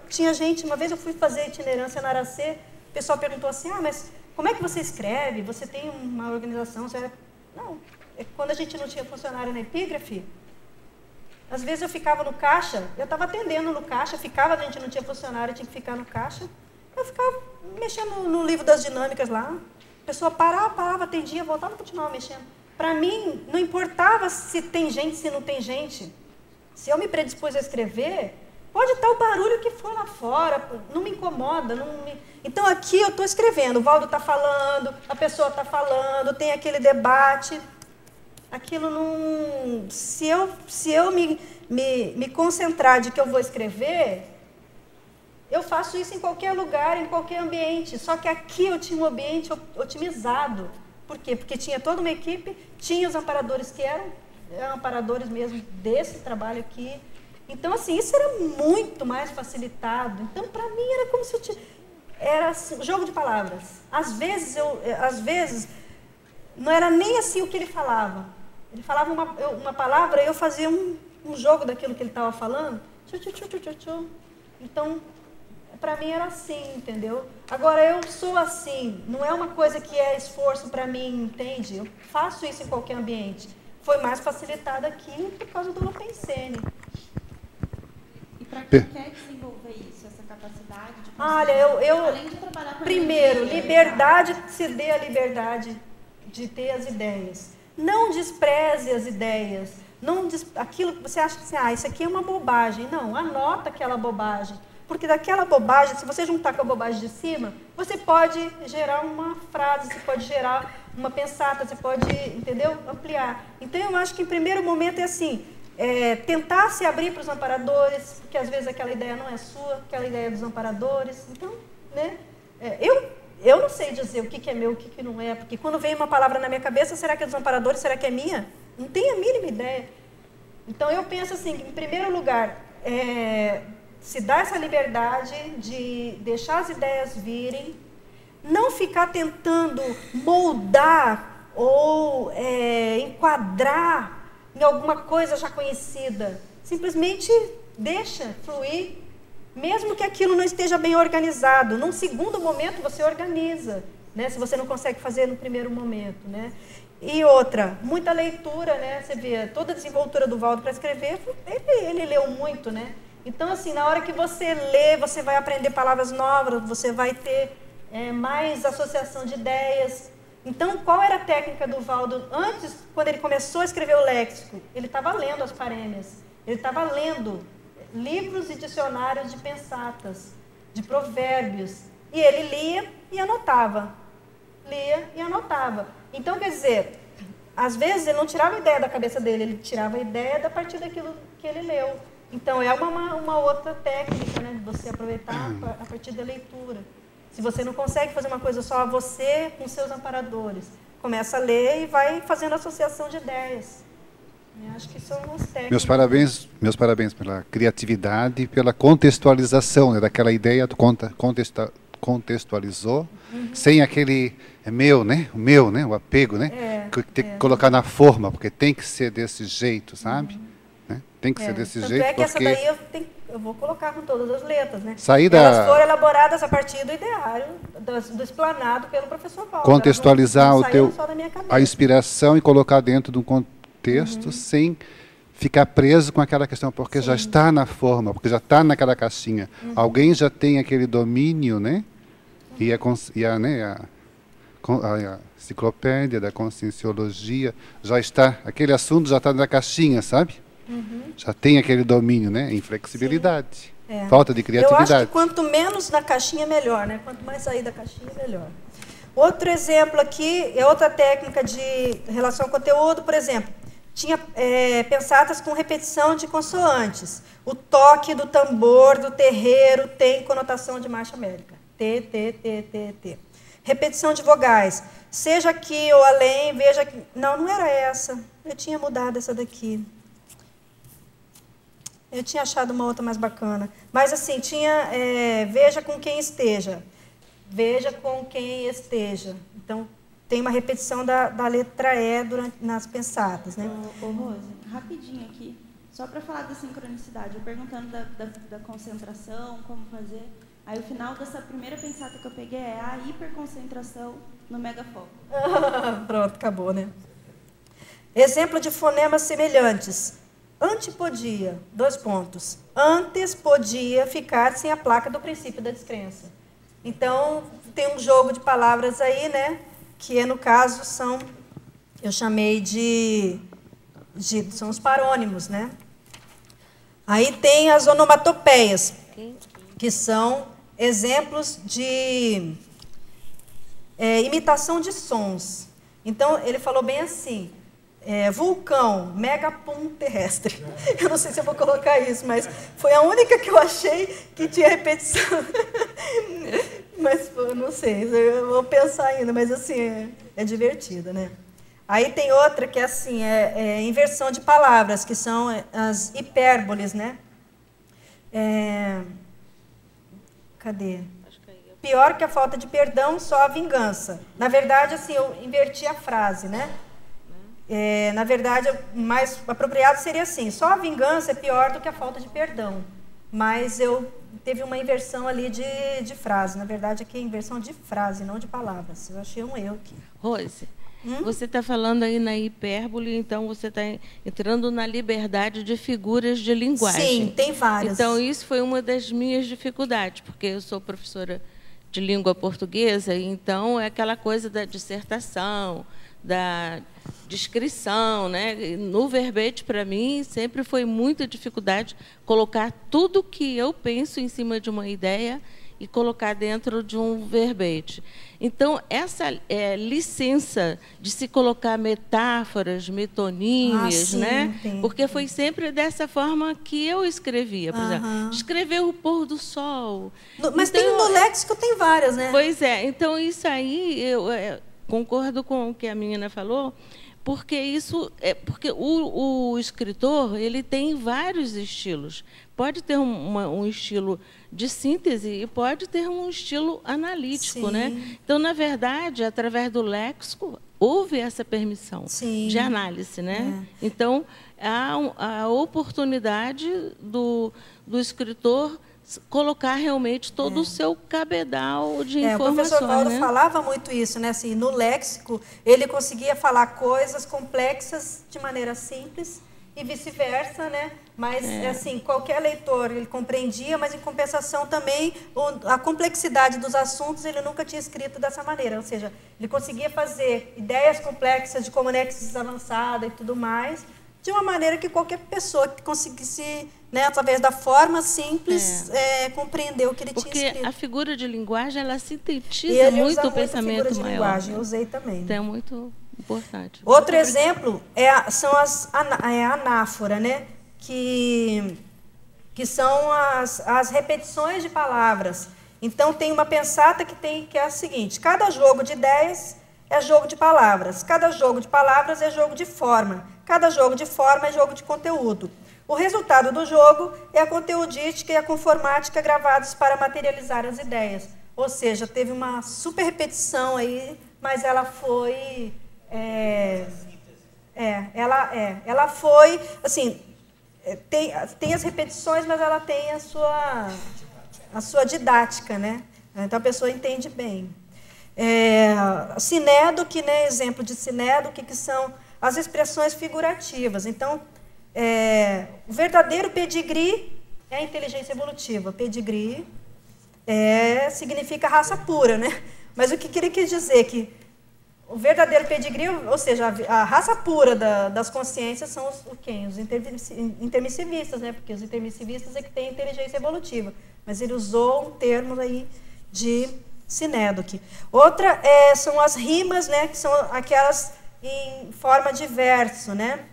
Speaker 1: tinha gente, uma vez eu fui fazer itinerância na Aracê, o pessoal perguntou assim, mas como é que você escreve? Você tem uma organização? Não, quando a gente não tinha funcionário na Epígrafe, às vezes eu ficava no caixa, eu estava atendendo no caixa, a gente não tinha funcionário, tinha que ficar no caixa, eu ficava mexendo no livro das dinâmicas lá, a pessoa parava, atendia, voltava e continuava mexendo. Para mim, não importava se tem gente, se não tem gente. Se eu me predispus a escrever, pode estar o barulho que for lá fora, não me incomoda. Então, aqui eu estou escrevendo, o Valdo está falando, a pessoa está falando, tem aquele debate. Aquilo não... Se eu me concentrar de que eu vou escrever, eu faço isso em qualquer lugar, em qualquer ambiente. Só que aqui eu tinha um ambiente otimizado. Por quê? Porque tinha toda uma equipe, tinha os amparadores que eram amparadores mesmo desse trabalho aqui. Então, assim, isso era muito mais facilitado. Então, para mim, era como se era assim, jogo de palavras. Às vezes, não era nem assim o que ele falava. Ele falava uma palavra e eu fazia um jogo daquilo que ele estava falando. Então, para mim era assim, entendeu? Agora, eu sou assim, não é uma coisa que é esforço para mim, entende? Eu faço isso em qualquer ambiente. Foi mais facilitado aqui por causa do OpenSene.
Speaker 13: E para quem quer desenvolver isso, essa capacidade de conseguir, além de trabalhar com
Speaker 1: primeiro, liberdade, se dê a liberdade de ter as ideias. Não despreze as ideias. Aquilo que você acha que isso aqui é uma bobagem. Não, anota aquela bobagem. Porque daquela bobagem, se você juntar com a bobagem de cima, você pode gerar uma frase, você pode gerar uma pensata, você pode, entendeu? Ampliar. Então, eu acho que em primeiro momento é assim, tentar se abrir para os amparadores, porque às vezes aquela ideia não é sua, aquela ideia é dos amparadores. Então, né? Eu não sei dizer o que é meu, o que não é, porque quando vem uma palavra na minha cabeça, será que é dos amparadores, será que é minha? Não tenho a mínima ideia. Então, eu penso assim, em primeiro lugar, se dá essa liberdade de deixar as ideias virem, não ficar tentando moldar ou enquadrar em alguma coisa já conhecida. Simplesmente deixa fluir, mesmo que aquilo não esteja bem organizado. Num segundo momento, você organiza, né? Se você não consegue fazer no primeiro momento, né? E outra, muita leitura, né? Você vê, toda a desenvoltura do Valdo para escrever, ele leu muito, né? Então, assim, na hora que você lê, você vai aprender palavras novas, você vai ter mais associação de ideias. Então, qual era a técnica do Valdo? Antes, quando ele começou a escrever o léxico, ele estava lendo as parêmias, ele estava lendo livros e dicionários de pensatas, de provérbios, e ele lia e anotava. Lia e anotava. Então, quer dizer, às vezes ele não tirava a ideia da cabeça dele, ele tirava a ideia a partir daquilo que ele leu. Então, é uma outra técnica, né, de você aproveitar a partir da leitura. Se você não consegue fazer uma coisa só, você com seus amparadores, começa a ler e vai fazendo associação de ideias. Eu acho que são as técnicas.
Speaker 7: Meus parabéns pela criatividade e pela contextualização, né, daquela ideia, contextualizou, sem aquele meu, né, o apego, né, que tem que colocar na forma, porque tem que ser desse jeito, sabe? Tem que ser desse jeito.
Speaker 1: É que essa daí eu vou colocar com todas as letras, né?
Speaker 7: Elas
Speaker 1: foram elaboradas a partir do ideário, do explanado pelo professor Paulo.
Speaker 7: Contextualizar a inspiração e colocar dentro de um contexto sem ficar preso com aquela questão, porque já está na forma, porque já está naquela caixinha. Alguém já tem aquele domínio, né? E a enciclopédia da conscienciologia já está, aquele assunto já está na caixinha, sabe? Já tem aquele domínio, né? Inflexibilidade, falta de criatividade.
Speaker 1: Eu acho que quanto menos na caixinha, melhor, né? Quanto mais sair da caixinha, melhor. Outro exemplo aqui é outra técnica de relação ao conteúdo, por exemplo, tinha pensatas com repetição de consoantes. O toque do tambor, do terreiro, tem conotação de marcha métrica. T, T, T, T, T. Repetição de vogais. Seja aqui ou além, veja... Não era essa. Eu tinha mudado essa daqui. Eu tinha achado uma outra mais bacana. Mas, assim, tinha veja com quem esteja. Veja com quem esteja. Então, tem uma repetição da letra E nas pensatas, né?
Speaker 13: Rose, rapidinho aqui, só para falar da sincronicidade. Eu perguntando da concentração, como fazer. Aí, o final dessa primeira pensata que eu peguei é a hiperconcentração no megafoco.
Speaker 1: Pronto, acabou, né? Exemplo de fonemas semelhantes. Antepodia, 2 pontos. Antes podia ficar sem a placa do princípio da descrença. Então, tem um jogo de palavras aí, né? Que, no caso, eu chamei são os parônimos, né? Aí tem as onomatopeias, que são exemplos de imitação de sons. Então, ele falou bem assim... vulcão, megapum terrestre. Eu não sei se eu vou colocar isso, mas foi a única que eu achei que tinha repetição. Mas eu não sei, eu vou pensar ainda, mas assim, é divertido, né? Aí tem outra que é assim, inversão de palavras, que são as hipérboles, né? Cadê?
Speaker 8: Acho que aí eu
Speaker 1: pior que a falta de perdão, só a vingança. Na verdade, assim, eu inverti a frase, né? Na verdade, mais apropriado seria assim, só a vingança é pior do que a falta de perdão. Mas eu teve uma inversão ali de frase. Na verdade, aqui é inversão de frase, não de palavras. Eu achei um erro aqui.
Speaker 14: Rose, você está falando aí na hipérbole, então você está entrando na liberdade de figuras de linguagem.
Speaker 1: Sim, tem várias.
Speaker 14: Então, isso foi uma das minhas dificuldades, porque eu sou professora de língua portuguesa, então é aquela coisa da dissertação, da descrição, né? No verbete, para mim, sempre foi muita dificuldade colocar tudo que eu penso em cima de uma ideia e colocar dentro de um verbete. Então, essa licença de se colocar metáforas, metonímias, né? Porque foi sempre dessa forma que eu escrevia. Por exemplo, escrever o pôr do sol.
Speaker 1: Mas então, no léxico tem várias, né?
Speaker 14: Pois é. Então, isso aí, eu concordo com o que a menina falou, porque porque o escritor ele tem vários estilos. Pode ter um estilo de síntese e pode ter um estilo analítico, né? Então, na verdade, através do léxico houve essa permissão de análise, né? Então, há a oportunidade do escritor colocar realmente todo o seu cabedal de informações.
Speaker 1: O professor Valdo falava muito isso, né? Assim, no léxico, ele conseguia falar coisas complexas de maneira simples e vice-versa, né? Mas, assim, qualquer leitor ele compreendia, mas, em compensação, também a complexidade dos assuntos ele nunca tinha escrito dessa maneira. Ou seja, ele conseguia fazer ideias complexas de comunexes avançada e tudo mais, de uma maneira que qualquer pessoa que conseguisse, né, através da forma simples, compreender o que ele tinha escrito.
Speaker 14: Porque a figura de linguagem, ela sintetiza muito o pensamento maior.
Speaker 1: Linguagem, eu usei também.
Speaker 14: Então, é muito importante.
Speaker 1: Outro exemplo são a anáfora, né? Que são as repetições de palavras. Então, tem uma pensata que é a seguinte: cada jogo de ideias é jogo de palavras, cada jogo de palavras é jogo de forma, cada jogo de forma é jogo de conteúdo. O resultado do jogo é a conteudística e a conformática gravados para materializar as ideias. Ou seja, teve uma super repetição aí, mas ela foi... ela foi, assim, tem as repetições, mas ela tem a sua didática, né? Então a pessoa entende bem. Sinédoque, né? Exemplo de sinédoque, que são as expressões figurativas. Então, o verdadeiro pedigree é a inteligência evolutiva. Pedigree significa raça pura, né? Mas o que ele quis dizer? Que o verdadeiro pedigree, ou seja, a raça pura das consciências são os intermissivistas, né? Porque os intermissivistas é que têm inteligência evolutiva. Mas ele usou um termo aí de sinédoque. Outra são as rimas, né? Que são aquelas em forma de verso, né?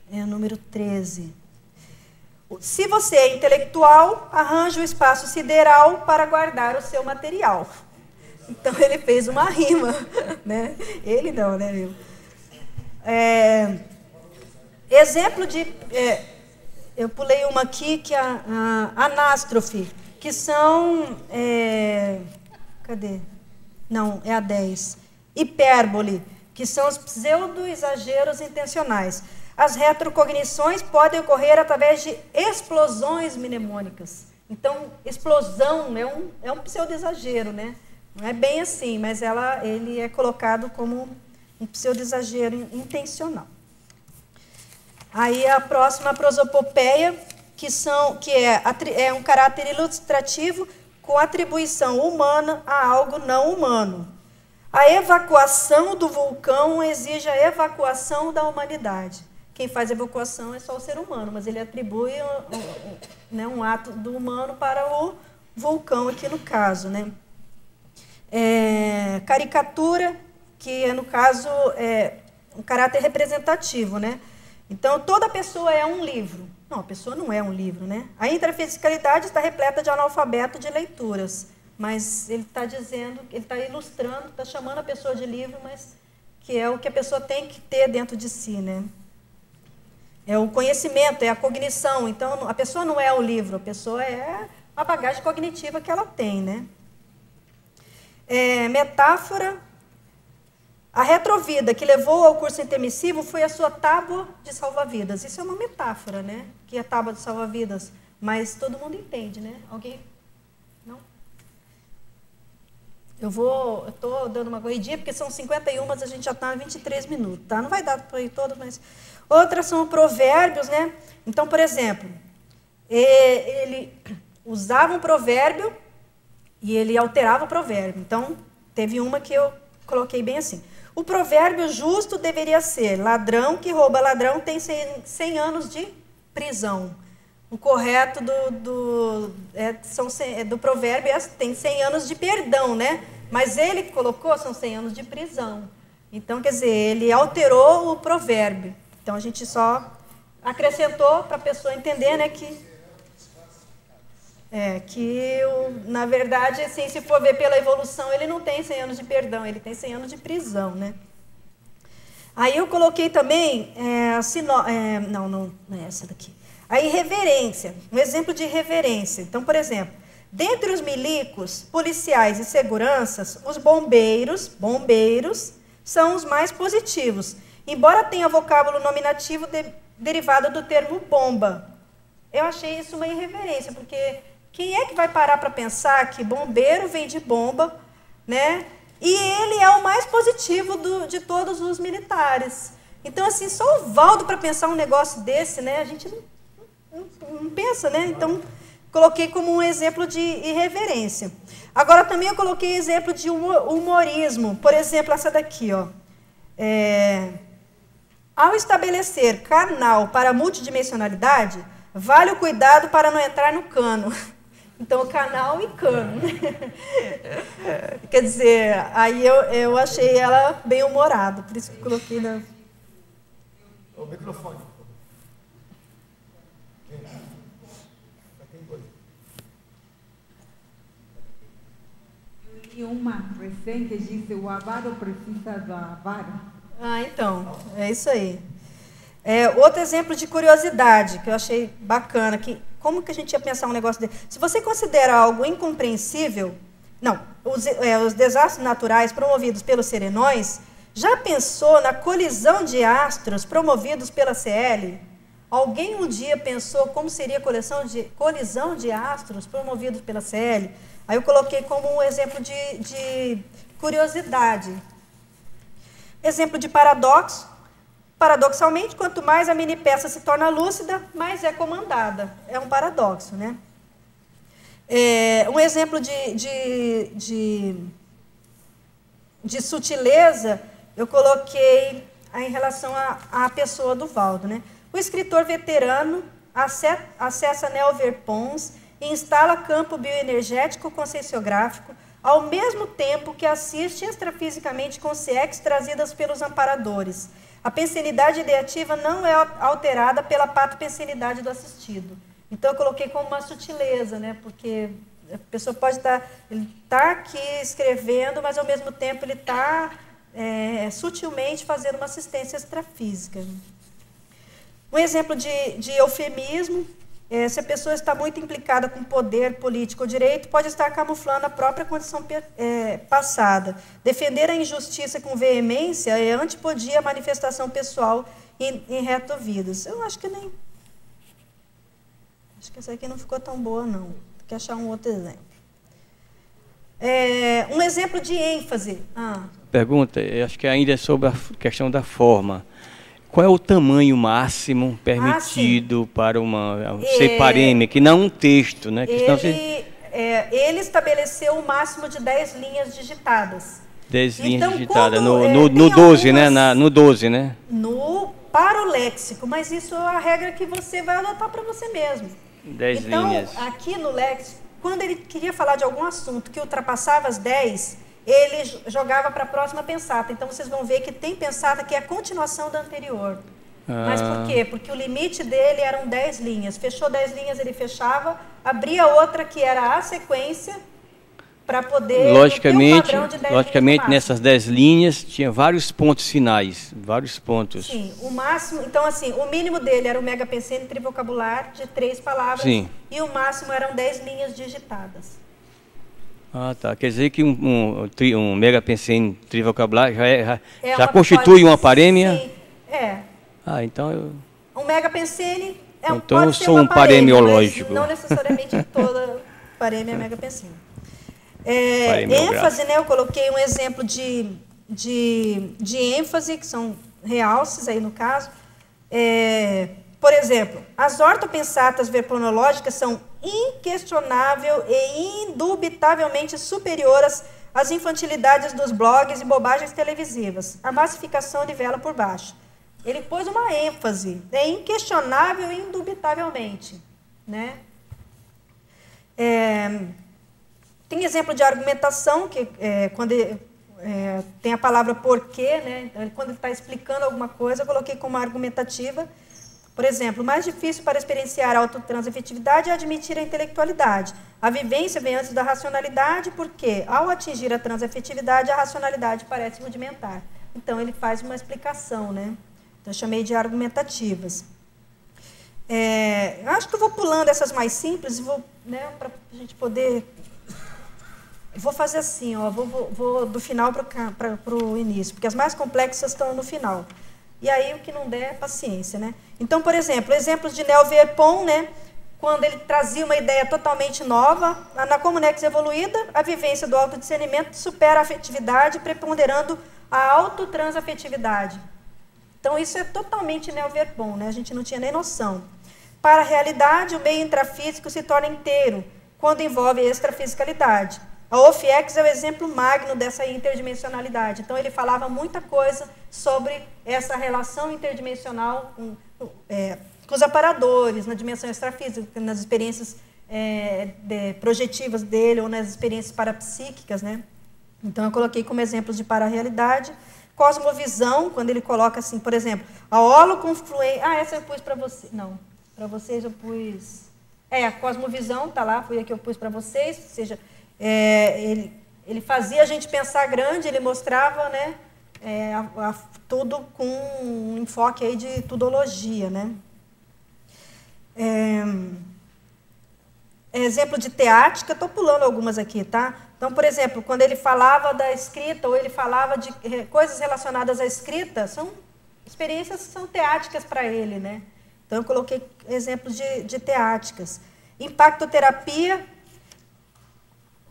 Speaker 1: Número 13. Se você é intelectual, arranje o espaço sideral para guardar o seu material. Então, ele fez uma rima, né? Ele não, né? Exemplo de... eu pulei uma aqui, que é a anástrofe, que são... cadê? Não, é a 10. Hipérbole, que são os pseudo-exageros intencionais. As retrocognições podem ocorrer através de explosões mnemônicas. Então, explosão é um pseudo-exagero, né? Não é bem assim, mas ele é colocado como um pseudo-exagero intencional. Aí a próxima, a prosopopeia, que é um caráter ilustrativo com atribuição humana a algo não humano. A evacuação do vulcão exige a evacuação da humanidade. Quem faz a evacuação é só o ser humano, mas ele atribui um ato do humano para o vulcão, aqui no caso, né? Caricatura, que no caso é um caráter representativo, né? Então, toda pessoa é um livro. Não, a pessoa não é um livro, né? A intrafisicalidade está repleta de analfabeto de leituras, mas ele está dizendo, ele está ilustrando, está chamando a pessoa de livro, mas que é o que a pessoa tem que ter dentro de si, né? É o conhecimento, é a cognição. Então, a pessoa não é o livro, a pessoa é a bagagem cognitiva que ela tem, né? Metáfora. A retrovida que levou ao curso intermissivo foi a sua tábua de salva-vidas. Isso é uma metáfora, né? Que é a tábua de salva-vidas. Mas todo mundo entende, né? Alguém? Não? Eu estou dando uma corridinha, porque são 51, mas a gente já está em 23 minutos, tá? Não vai dar para ir todas, mas... Outras são provérbios, né? Então, por exemplo, ele usava um provérbio e ele alterava o provérbio. Então, teve uma que eu coloquei bem assim. O provérbio justo deveria ser: ladrão que rouba ladrão tem 100 anos de prisão. O correto do provérbio tem 100 anos de perdão, né? Mas ele colocou, são 100 anos de prisão. Então, quer dizer, ele alterou o provérbio. Então, a gente só acrescentou para a pessoa entender, né, na verdade, assim, se for ver pela evolução, ele não tem 100 anos de perdão, ele tem 100 anos de prisão, né? Aí eu coloquei também, não é essa daqui. A irreverência, um exemplo de irreverência. Então, por exemplo, dentre os milicos, policiais e seguranças, os bombeiros são os mais positivos, embora tenha vocábulo nominativo derivado do termo bomba. Eu achei isso uma irreverência, porque quem é que vai parar para pensar que bombeiro vem de bomba, né? E ele é o mais positivo de todos os militares. Então, assim, só o Valdo para pensar um negócio desse, né? A gente não pensa, né? Então, coloquei como um exemplo de irreverência. Agora, também eu coloquei exemplo de humorismo. Por exemplo, essa daqui, ó. Ao estabelecer canal para multidimensionalidade, vale o cuidado para não entrar no cano. Então, canal e cano. Quer dizer, aí eu achei ela bem humorada, por isso que coloquei na...
Speaker 15: O microfone.
Speaker 16: E uma recente disse: o avaro precisa do avaro.
Speaker 1: Então, é isso aí. Outro exemplo de curiosidade, que eu achei bacana, como que a gente ia pensar um negócio desse? Se você considera algo incompreensível, os desastres naturais promovidos pelos serenões, já pensou na colisão de astros promovidos pela CL? Alguém um dia pensou como seria a colisão de astros promovidos pela CL? Aí eu coloquei como um exemplo de curiosidade. Exemplo de paradoxo. Paradoxalmente, quanto mais a mini-peça se torna lúcida, mais é comandada. É um paradoxo, né? Um exemplo de sutileza, eu coloquei em relação à pessoa do Valdo, né? O escritor veterano acessa Nelver-Pons e instala campo bioenergético conscienciográfico, ao mesmo tempo que assiste extrafisicamente consciências trazidas pelos amparadores. A pensenidade ideativa não é alterada pela patopensenidade do assistido. Então, eu coloquei como uma sutileza, né? Porque a pessoa pode estar aqui escrevendo, mas, ao mesmo tempo, ele está sutilmente fazendo uma assistência extrafísica. Um exemplo de eufemismo, se a pessoa está muito implicada com poder político ou direito, pode estar camuflando a própria condição passada. Defender a injustiça com veemência é antipodia à manifestação pessoal em reto-vidas. Eu acho que essa aqui não ficou tão boa, não. Tem que achar um outro exemplo. Um exemplo de ênfase.
Speaker 10: Pergunta, eu acho que ainda é sobre a questão da forma. Qual é o tamanho máximo permitido para uma separêmia, que não um texto, né?
Speaker 1: Ele estabeleceu o máximo de 10 linhas digitadas.
Speaker 10: 10 linhas digitadas, no 12, né? No 12, né?
Speaker 1: Para o léxico, mas isso é a regra que você vai adotar para você mesmo.
Speaker 10: 10 linhas.
Speaker 1: Então, aqui no léxico, quando ele queria falar de algum assunto que ultrapassava as 10, ele jogava para a próxima pensata. Então, vocês vão ver que tem pensata que é a continuação da anterior. Mas por quê? Porque o limite dele eram 10 linhas. Fechou 10 linhas, ele fechava, abria outra que era a sequência, para poder
Speaker 10: logicamente,
Speaker 1: ter um padrão de 10
Speaker 10: logicamente
Speaker 1: linhas
Speaker 10: nessas 10 linhas tinha vários pontos finais, vários pontos.
Speaker 1: Sim, o máximo, então assim, o mínimo dele era o megapensene trivocabular de 3 palavras.
Speaker 10: Sim.
Speaker 1: E o máximo eram 10 linhas digitadas.
Speaker 10: Ah, tá. Quer dizer que um megapensene trivocabular já
Speaker 1: uma
Speaker 10: constitui uma parêmia?
Speaker 1: Sim, é.
Speaker 10: Ah, então eu...
Speaker 1: Um megapensene
Speaker 10: então
Speaker 1: pode
Speaker 10: eu
Speaker 1: ser
Speaker 10: sou
Speaker 1: uma
Speaker 10: um
Speaker 1: parêmia,
Speaker 10: paremiológico.
Speaker 1: mas não necessariamente toda parêmia é megapensene.
Speaker 10: Paremiográfico.
Speaker 1: Ênfase, né? Eu coloquei um exemplo de ênfase, que são realces aí no caso. Por exemplo, as ortopensatas verplanológicas são inquestionável e indubitavelmente superiores às infantilidades dos blogs e bobagens televisivas. A massificação nivela por baixo. Ele pôs uma ênfase, é inquestionável e indubitavelmente, né? Tem exemplo de argumentação, que quando tem a palavra porquê, né? Quando ele está explicando alguma coisa, eu coloquei como argumentativa. Por exemplo, o mais difícil para experienciar a autotransafetividade é admitir a intelectualidade. A vivência vem antes da racionalidade, porque, ao atingir a transafetividade, a racionalidade parece rudimentar. Então, ele faz uma explicação, né? Então, eu chamei de argumentativas. Eu acho que eu vou pulando essas mais simples, né, para a gente poder... Eu vou fazer assim, ó, vou do final para o início, porque as mais complexas estão no final. E aí, o que não der é paciência, né? Então, por exemplo, exemplos de Neo Verpon, né? Quando ele trazia uma ideia totalmente nova, na Comunex evoluída, a vivência do autodiscernimento supera a afetividade, preponderando a autotransafetividade. Então, isso é totalmente Neo Verpon, né? A gente não tinha nem noção. Para a realidade, o meio intrafísico se torna inteiro, quando envolve extrafisicalidade. A OFIEX é o exemplo magno dessa interdimensionalidade. Então, ele falava muita coisa sobre essa relação interdimensional com os aparadores, na dimensão extrafísica, nas experiências projetivas dele ou nas experiências parapsíquicas, né? Então, eu coloquei como exemplos de para-realidade. Cosmovisão, quando ele coloca assim, por exemplo, a holoconfluência... essa eu pus para você... Não, para vocês eu pus... a cosmovisão, está lá, foi a que eu pus para vocês, ou seja... ele fazia a gente pensar grande, ele mostrava, né, tudo com um enfoque aí de tudologia, né? Exemplo de teática, estou pulando algumas aqui, tá? Então, por exemplo, quando ele falava da escrita, ou ele falava de coisas relacionadas à escrita, são experiências que são teáticas para ele, né? Então, eu coloquei exemplos de teáticas. Impactoterapia.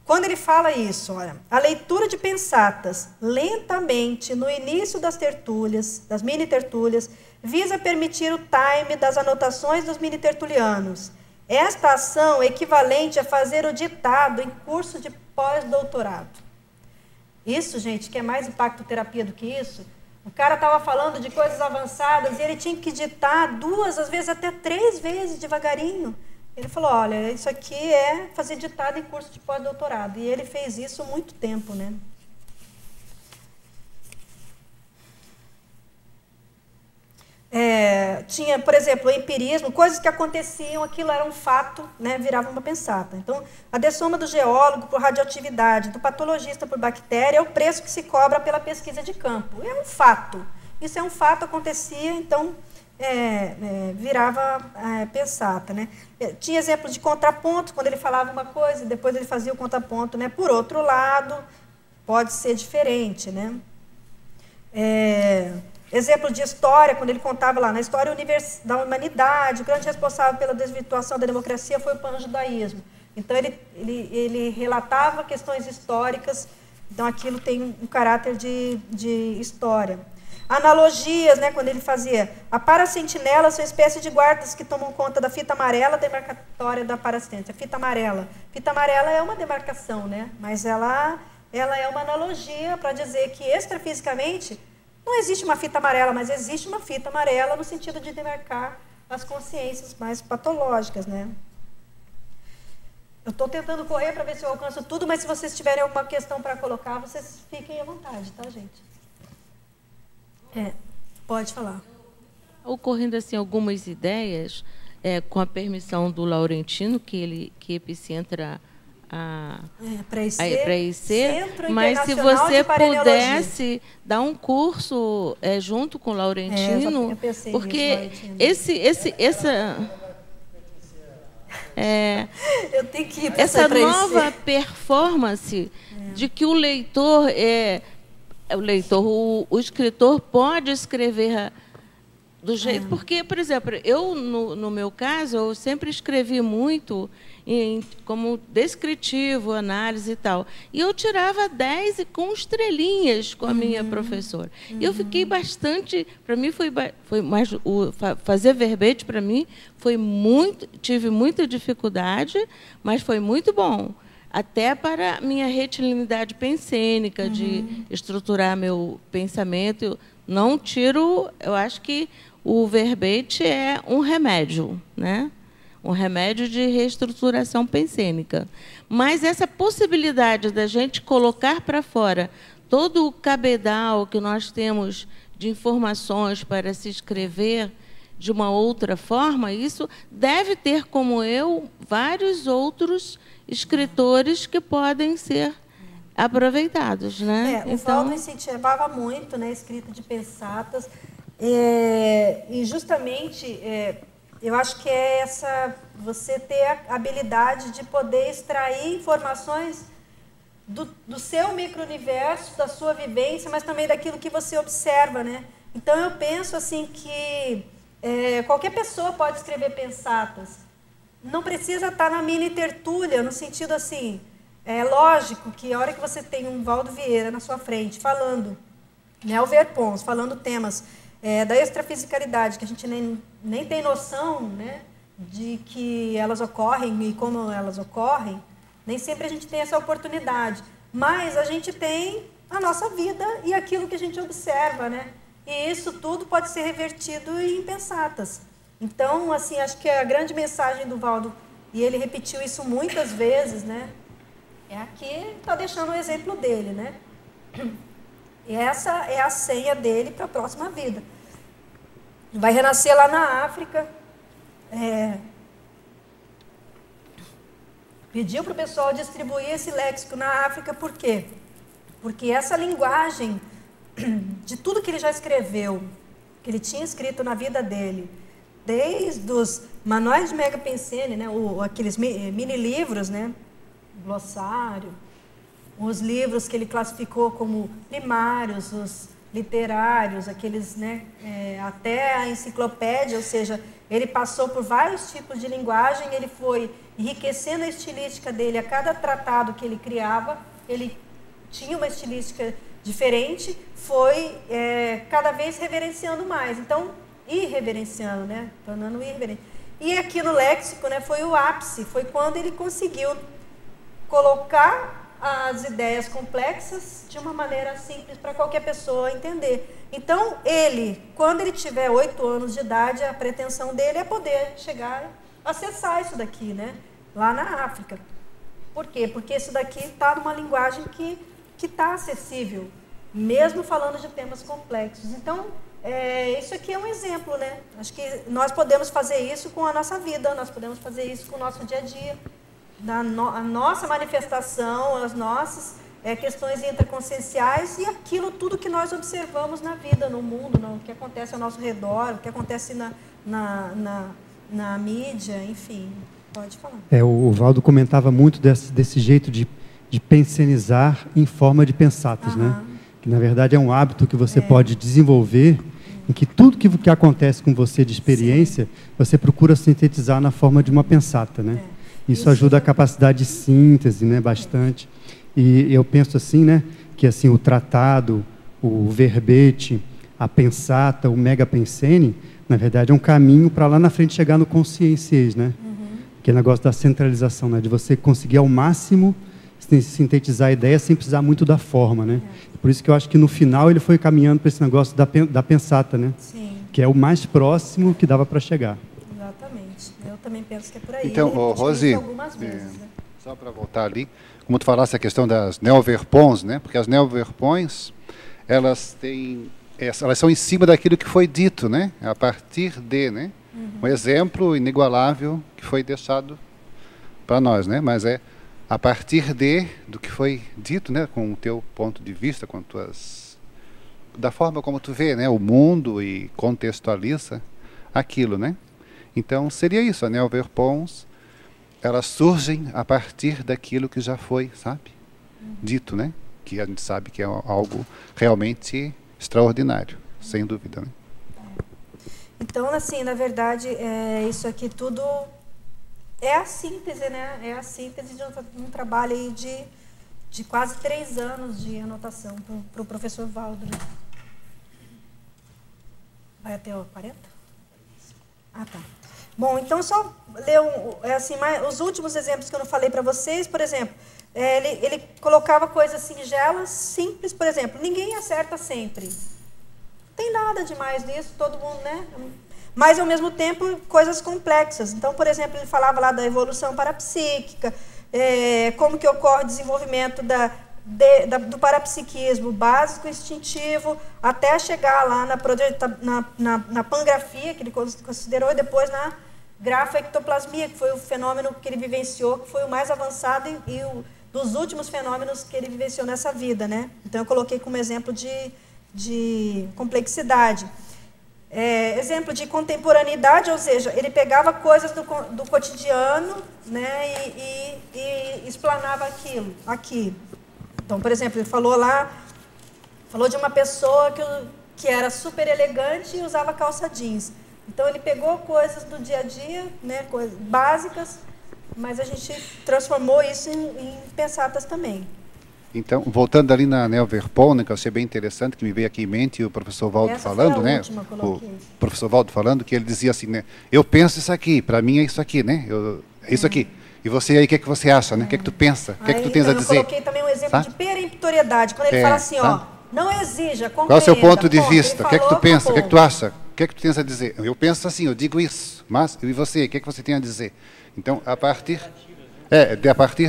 Speaker 1: Quando ele fala isso, olha, a leitura de pensatas lentamente no início das tertúlias, das mini-tertúlias, visa permitir o time das anotações dos mini-tertulianos. Esta ação é equivalente a fazer o ditado em curso de pós-doutorado. Isso, gente, que é mais impactoterapia do que isso. O cara estava falando de coisas avançadas e ele tinha que ditar 2, às vezes até 3 vezes devagarinho. Ele falou, olha, isso aqui é fazer ditado em curso de pós-doutorado. E ele fez isso há muito tempo, né? Tinha, por exemplo, o empirismo, coisas que aconteciam, aquilo era um fato, né, virava uma pensata. Então, a dessoma do geólogo por radioatividade, do patologista por bactéria, é o preço que se cobra pela pesquisa de campo. É um fato. Isso é um fato, acontecia, então... virava pensata, né? Tinha exemplos de contraponto, quando ele falava uma coisa e depois ele fazia o contraponto, né? Por outro lado, pode ser diferente, né? Exemplo de história, quando ele contava lá, na história da humanidade, o grande responsável pela desvirtuação da democracia foi o panjudaísmo. Então, ele relatava questões históricas, então aquilo tem um caráter de história. Analogias, né, quando ele fazia a parasentinelas são espécies de guardas que tomam conta da fita amarela demarcatória da parasitente. A fita amarela é uma demarcação, né, mas ela é uma analogia para dizer que extrafisicamente não existe uma fita amarela, mas existe uma fita amarela no sentido de demarcar as consciências mais patológicas, né. Eu estou tentando correr para ver se eu alcanço tudo, mas se vocês tiverem alguma questão para colocar, vocês fiquem à vontade, tá, gente? Pode falar.
Speaker 14: Ocorrendo assim algumas ideias, com a permissão do Laurentino, que Epicentra para IC, mas se você pudesse dar um curso junto com o Laurentino, porque essa nova performance de que o escritor pode escrever do jeito, porque, por exemplo, eu no meu caso eu sempre escrevi muito como descritivo, análise e tal. E eu tirava 10 com estrelinhas com a minha professora. E eu fiquei bastante... Para mim, foi mais... fazer verbete, para mim, foi muito... Tive muita dificuldade, mas foi muito bom. Até para a minha retilidade pensênica, de estruturar meu pensamento. Eu não tiro... Eu acho que o verbete é um remédio, né? Um remédio de reestruturação pensênica. Mas essa possibilidade da gente colocar para fora todo o cabedal que nós temos de informações para se escrever de uma outra forma, isso deve ter, como eu, vários outros escritores que podem ser aproveitados, né?
Speaker 1: O Valdo incentivava muito, né, a escrita de pensatas, e justamente... eu acho que é você ter a habilidade de poder extrair informações do seu micro-universo, da sua vivência, mas também daquilo que você observa, né? Então, eu penso assim que qualquer pessoa pode escrever pensatas. Não precisa estar na mini tertúlia, no sentido assim, lógico que a hora que você tem um Valdo Vieira na sua frente falando, né, o Verpons, falando temas da extrafisicalidade, que a gente nem tem noção, né, de que elas ocorrem e como elas ocorrem, nem sempre a gente tem essa oportunidade. Mas a gente tem a nossa vida e aquilo que a gente observa, né? E isso tudo pode ser revertido em pensatas. Então, assim, acho que a grande mensagem do Valdo, e ele repetiu isso muitas vezes, né? Aqui está deixando o exemplo dele, né? E essa é a senha dele para a próxima vida. Vai renascer lá na África. Pediu para o pessoal distribuir esse léxico na África, por quê? Porque essa linguagem de tudo que ele já escreveu, que ele tinha escrito na vida dele, desde os manuais de Mega Pensene, né, aqueles mini-livros, né, glossário, os livros que ele classificou como primários, os literários, aqueles, né, até a enciclopédia, ou seja, ele passou por vários tipos de linguagem, ele foi enriquecendo a estilística dele a cada tratado que ele criava, ele tinha uma estilística diferente, foi cada vez reverenciando mais, então, irreverenciando, né, tornando irreverente. E aqui no léxico, né, foi o ápice, foi quando ele conseguiu colocar as ideias complexas de uma maneira simples para qualquer pessoa entender. Então, quando ele tiver 8 anos de idade, a pretensão dele é poder chegar a acessar isso daqui, né? Lá na África. Por quê? Porque isso daqui está numa linguagem que está acessível, mesmo falando de temas complexos. Então, isso aqui é um exemplo, né? Acho que nós podemos fazer isso com a nossa vida, nós podemos fazer isso com o nosso dia a dia. A nossa manifestação, as nossas questões interconscienciais e aquilo tudo que nós observamos na vida, no mundo, o que acontece ao nosso redor, o que acontece na mídia, enfim, pode falar.
Speaker 5: O Valdo comentava muito desse jeito de pensenizar em forma de pensatas, né? Que na verdade é um hábito que você pode desenvolver, em que tudo que acontece com você de experiência, você procura sintetizar na forma de uma pensata, né? Isso ajuda a capacidade de síntese, né, bastante. E eu penso assim, né, que assim o tratado, o verbete, a pensata, o mega pensene, na verdade é um caminho para lá na frente chegar no consciências, né? Aquele negócio da centralização, né, de você conseguir ao máximo sintetizar a ideia sem precisar muito da forma, né? Por isso que eu acho que no final ele foi caminhando para esse negócio da pensata, né? Sim. Que é o mais próximo que dava para chegar.
Speaker 1: Eu também penso que é por aí.
Speaker 7: Então, Rosi, só para voltar ali, como tu falasse a questão das neoverpons, né? Porque as neoverpons, elas são em cima daquilo que foi dito, né? A partir de, né? Um exemplo inigualável que foi deixado para nós, né? Mas a partir do que foi dito, né, com o teu ponto de vista, com da forma como tu vê, né, o mundo e contextualiza aquilo, né? Então seria isso, a Neo-Verpons, elas surgem a partir daquilo que já foi, sabe, dito, né? Que a gente sabe que é algo realmente extraordinário, sem dúvida, né?
Speaker 1: Então, assim, na verdade, isso aqui tudo é a síntese, né? É a síntese de um trabalho aí de quase 3 anos de anotação para o professor Valdo. Né? Vai até o 40? Ah, tá. Bom, então só ler os últimos exemplos que eu não falei para vocês. Por exemplo, ele colocava coisas singelas, simples. Por exemplo, ninguém acerta sempre. Não tem nada demais nisso, todo mundo, né? Mas, ao mesmo tempo, coisas complexas. Então, por exemplo, ele falava lá da evolução parapsíquica, como que ocorre o desenvolvimento do parapsiquismo básico, instintivo, até chegar lá na pangrafia, que ele considerou, e depois na grafoectoplasmia, que foi o fenômeno que ele vivenciou, que foi o mais avançado e dos últimos fenômenos que ele vivenciou nessa vida, né? Então, eu coloquei como exemplo de complexidade. Exemplo de contemporaneidade, ou seja, ele pegava coisas do cotidiano, né, e explanava aquilo aqui. Então, por exemplo, ele falou de uma pessoa que era super elegante e usava calça jeans. Então, ele pegou coisas do dia a dia, né, coisas básicas, mas a gente transformou isso em pensatas também.
Speaker 7: Então, voltando ali na Neo-Verpons, né, que eu achei bem interessante, que me veio aqui em mente o professor Valdo falando, né? O professor Valdo falando, que ele dizia assim, né? Eu penso isso aqui, para mim é isso aqui, né? É isso aqui. E você aí, o que é que você acha, né? O que é que tu pensa? O que é que tu tens a dizer?
Speaker 1: Eu coloquei também um exemplo de peremptoriedade, quando ele fala assim, ó, não exija, compreenda.
Speaker 7: Qual é o seu ponto de vista? O que é que tu pensa? O que é que tu acha? O que é que tu tens a dizer? Eu penso assim, eu digo isso, mas e você? O que é que você tem a dizer? Então, a partir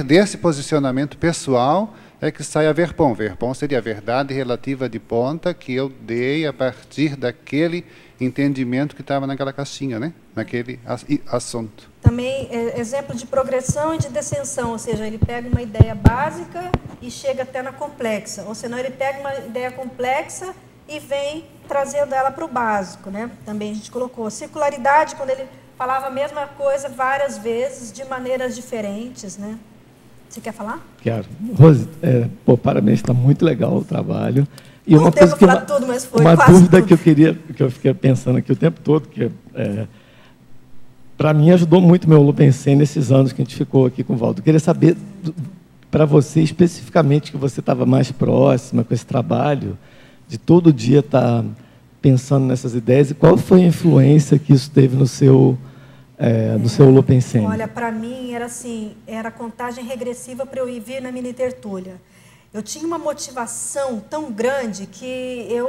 Speaker 7: desse posicionamento pessoal é que sai a Verpons. Verpons seria a verdade relativa de ponta que eu dei a partir daquele entendimento que estava naquela caixinha, né? Naquele assunto.
Speaker 1: Também exemplo de progressão e de descensão, ou seja, ele pega uma ideia básica e chega até na complexa, ou senão ele pega uma ideia complexa e vem trazendo ela para o básico, né? Também a gente colocou. Circularidade, quando ele falava a mesma coisa várias vezes, de maneiras diferentes, né? Você quer falar?
Speaker 17: Quero. Rose, parabéns, está muito legal o trabalho. E
Speaker 1: não devo falar tudo, mas foi
Speaker 17: uma
Speaker 1: quase
Speaker 17: dúvida
Speaker 1: tudo.
Speaker 17: que eu fiquei pensando aqui o tempo todo, que para mim ajudou muito meu Holopensen nesses anos que a gente ficou aqui com o Valdo. Eu queria saber, para você especificamente, que você estava mais próxima com esse trabalho, de todo dia estar pensando nessas ideias, e qual foi a influência que isso teve no seu Holopensen?
Speaker 1: Olha, para mim era assim, era contagem regressiva para eu ir vir na mini tertúlia. Eu tinha uma motivação tão grande que eu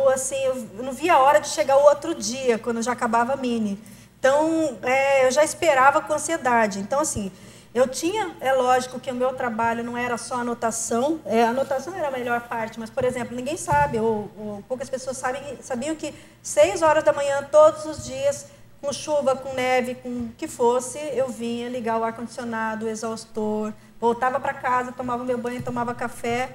Speaker 1: não via a hora de chegar o outro dia, quando já acabava a mini. Então, eu já esperava com ansiedade. Então, assim, eu tinha, lógico que o meu trabalho não era só anotação, a anotação era a melhor parte, mas, por exemplo, ninguém sabe, ou poucas pessoas sabiam que 6 horas da manhã, todos os dias, com chuva, com neve, com o que fosse, eu vinha ligar o ar-condicionado, o exaustor, voltava para casa, tomava meu banho, tomava café,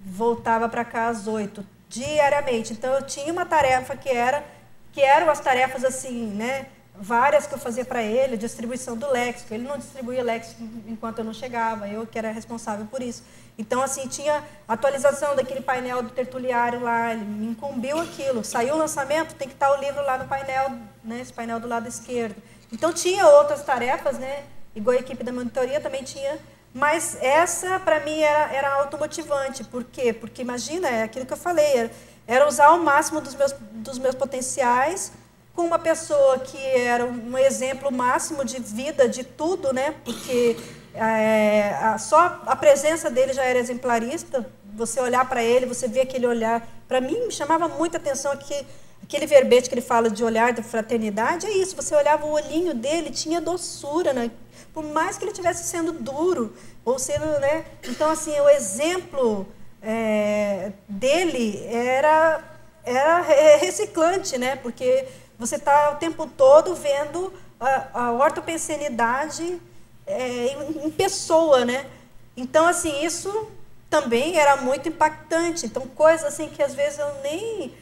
Speaker 1: voltava para casa às 8, diariamente. Então, eu tinha uma tarefa que eram as tarefas assim, né? Várias que eu fazia para ele, distribuição do léxico. Ele não distribuía léxico enquanto eu não chegava, eu que era responsável por isso. Então, assim, tinha atualização daquele painel do tertuliário lá, ele me incumbiu aquilo. Saiu o lançamento, tem que estar o livro lá no painel, né, esse painel do lado esquerdo. Então, tinha outras tarefas, né, igual a equipe da monitoria também tinha, mas essa, para mim, era automotivante. Por quê? Porque, imagina, é aquilo que eu falei, era usar o máximo dos meus potenciais, com uma pessoa que era um exemplo máximo de vida, de tudo, né? Porque só a presença dele já era exemplarista. Você olhar para ele, você vê aquele olhar. Para mim, me chamava muita atenção aquele verbete que ele fala de olhar da fraternidade. É isso, você olhava o olhinho dele, tinha doçura, né? Por mais que ele estivesse sendo duro, ou sendo, né? Então, assim, o exemplo dele era reciclante, né? Porque você está o tempo todo vendo a ortopensenidade em pessoa, né? Então, assim, isso também era muito impactante. Então, coisas assim que às vezes eu nem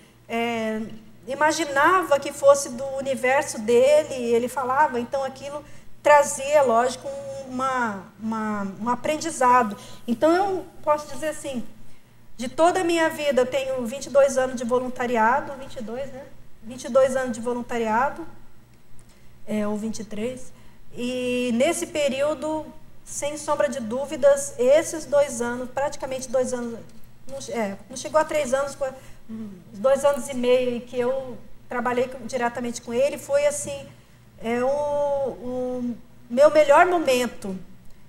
Speaker 1: imaginava que fosse do universo dele, ele falava, então aquilo trazia, lógico, um aprendizado. Então, eu posso dizer assim, de toda a minha vida, eu tenho 22 anos de voluntariado, 22, né? 22 anos de voluntariado, ou 23, e nesse período, sem sombra de dúvidas, esses 2 anos, praticamente 2 anos, não chegou a 3 anos, 2 anos e meio que eu trabalhei diretamente com ele, foi assim, o meu melhor momento,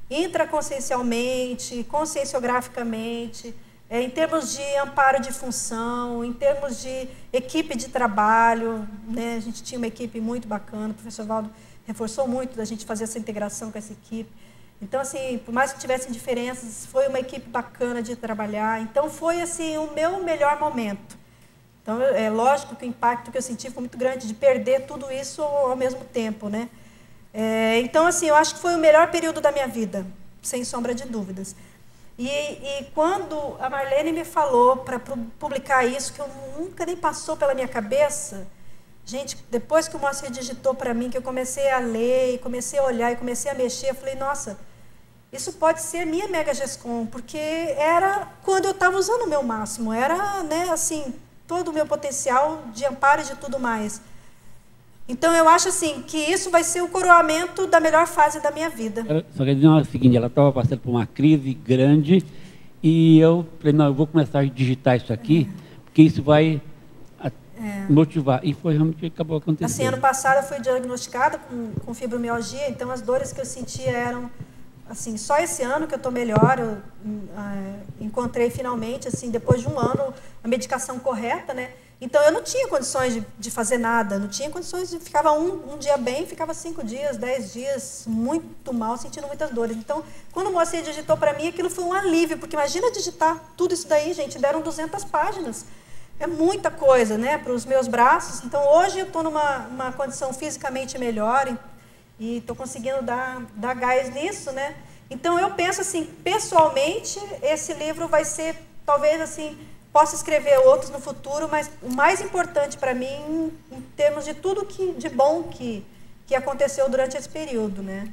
Speaker 1: intraconsciencialmente, conscienciograficamente, em termos de amparo de função, em termos de equipe de trabalho, né? A gente tinha uma equipe muito bacana, o professor Valdo reforçou muito da gente fazer essa integração com essa equipe. Então, assim, por mais que tivessem diferenças, foi uma equipe bacana de trabalhar. Então, foi, assim, o meu melhor momento. Então, é lógico que o impacto que eu senti foi muito grande de perder tudo isso ao mesmo tempo, né? Então, assim, eu acho que foi o melhor período da minha vida, sem sombra de dúvidas. E quando a Marlene me falou para publicar isso, que eu nunca nem passou pela minha cabeça, gente, depois que o Moacir digitou para mim, que eu comecei a ler, e comecei a olhar, e comecei a mexer, eu falei, nossa, isso pode ser minha Mega GESCOM, porque era quando eu estava usando o meu máximo, era, né, assim, todo o meu potencial de amparo e de tudo mais. Então, eu acho assim, que isso vai ser o coroamento da melhor fase da minha vida.
Speaker 18: Só quer dizer o seguinte, ela estava passando por uma crise grande e eu falei, não, eu vou começar a digitar isso aqui, porque isso vai motivar. E foi realmente o que acabou acontecendo.
Speaker 1: Assim, ano passado eu fui diagnosticada com fibromialgia, então as dores que eu sentia eram, assim, só esse ano que eu estou melhor, eu encontrei finalmente, assim, depois de um ano, a medicação correta, né? Então, eu não tinha condições de fazer nada, não tinha condições de... Ficava um dia bem, ficava 5 dias, 10 dias, muito mal, sentindo muitas dores. Então, quando o Moacir digitou para mim, aquilo foi um alívio, porque imagina digitar tudo isso daí, gente, deram 200 páginas. É muita coisa, né, para os meus braços. Então, hoje eu estou numa condição fisicamente melhor e estou conseguindo dar gás nisso, né? Então, eu penso assim, pessoalmente, esse livro vai ser, talvez, assim... Posso escrever outros no futuro, mas o mais importante para mim, em termos de tudo de bom que aconteceu durante esse período, né?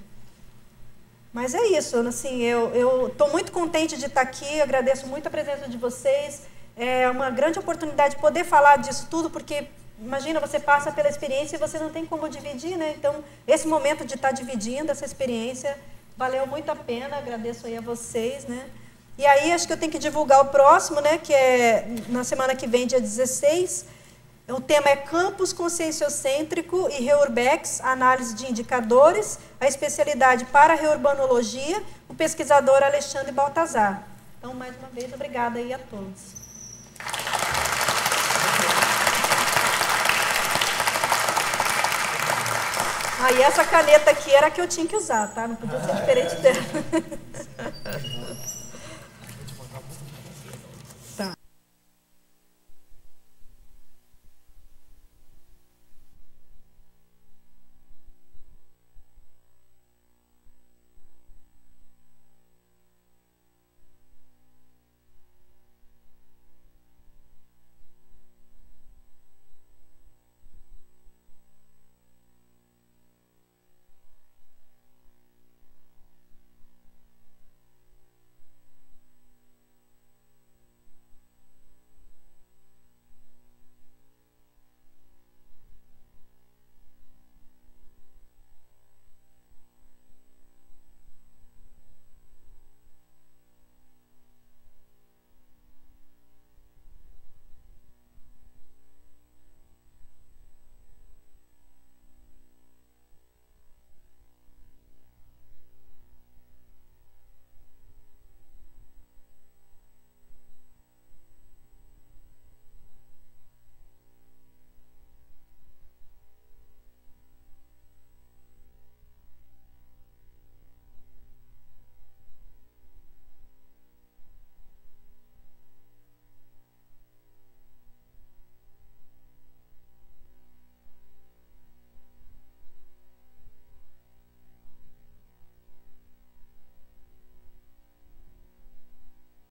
Speaker 1: Mas é isso, assim, eu estou muito contente de estar aqui, agradeço muito a presença de vocês, é uma grande oportunidade de poder falar disso tudo, porque, imagina, você passa pela experiência e você não tem como dividir, né? Então, esse momento de estar dividindo essa experiência valeu muito a pena, agradeço aí a vocês, né? E aí, acho que eu tenho que divulgar o próximo, né, que é na semana que vem, dia 16. O tema é Campus Conscienciocêntrico e Reurbex, análise de indicadores, a especialidade para reurbanologia, o pesquisador Alexandre Baltazar. Então, mais uma vez, obrigada aí a todos. E essa caneta aqui era a que eu tinha que usar, tá? Não podia ser diferente dela.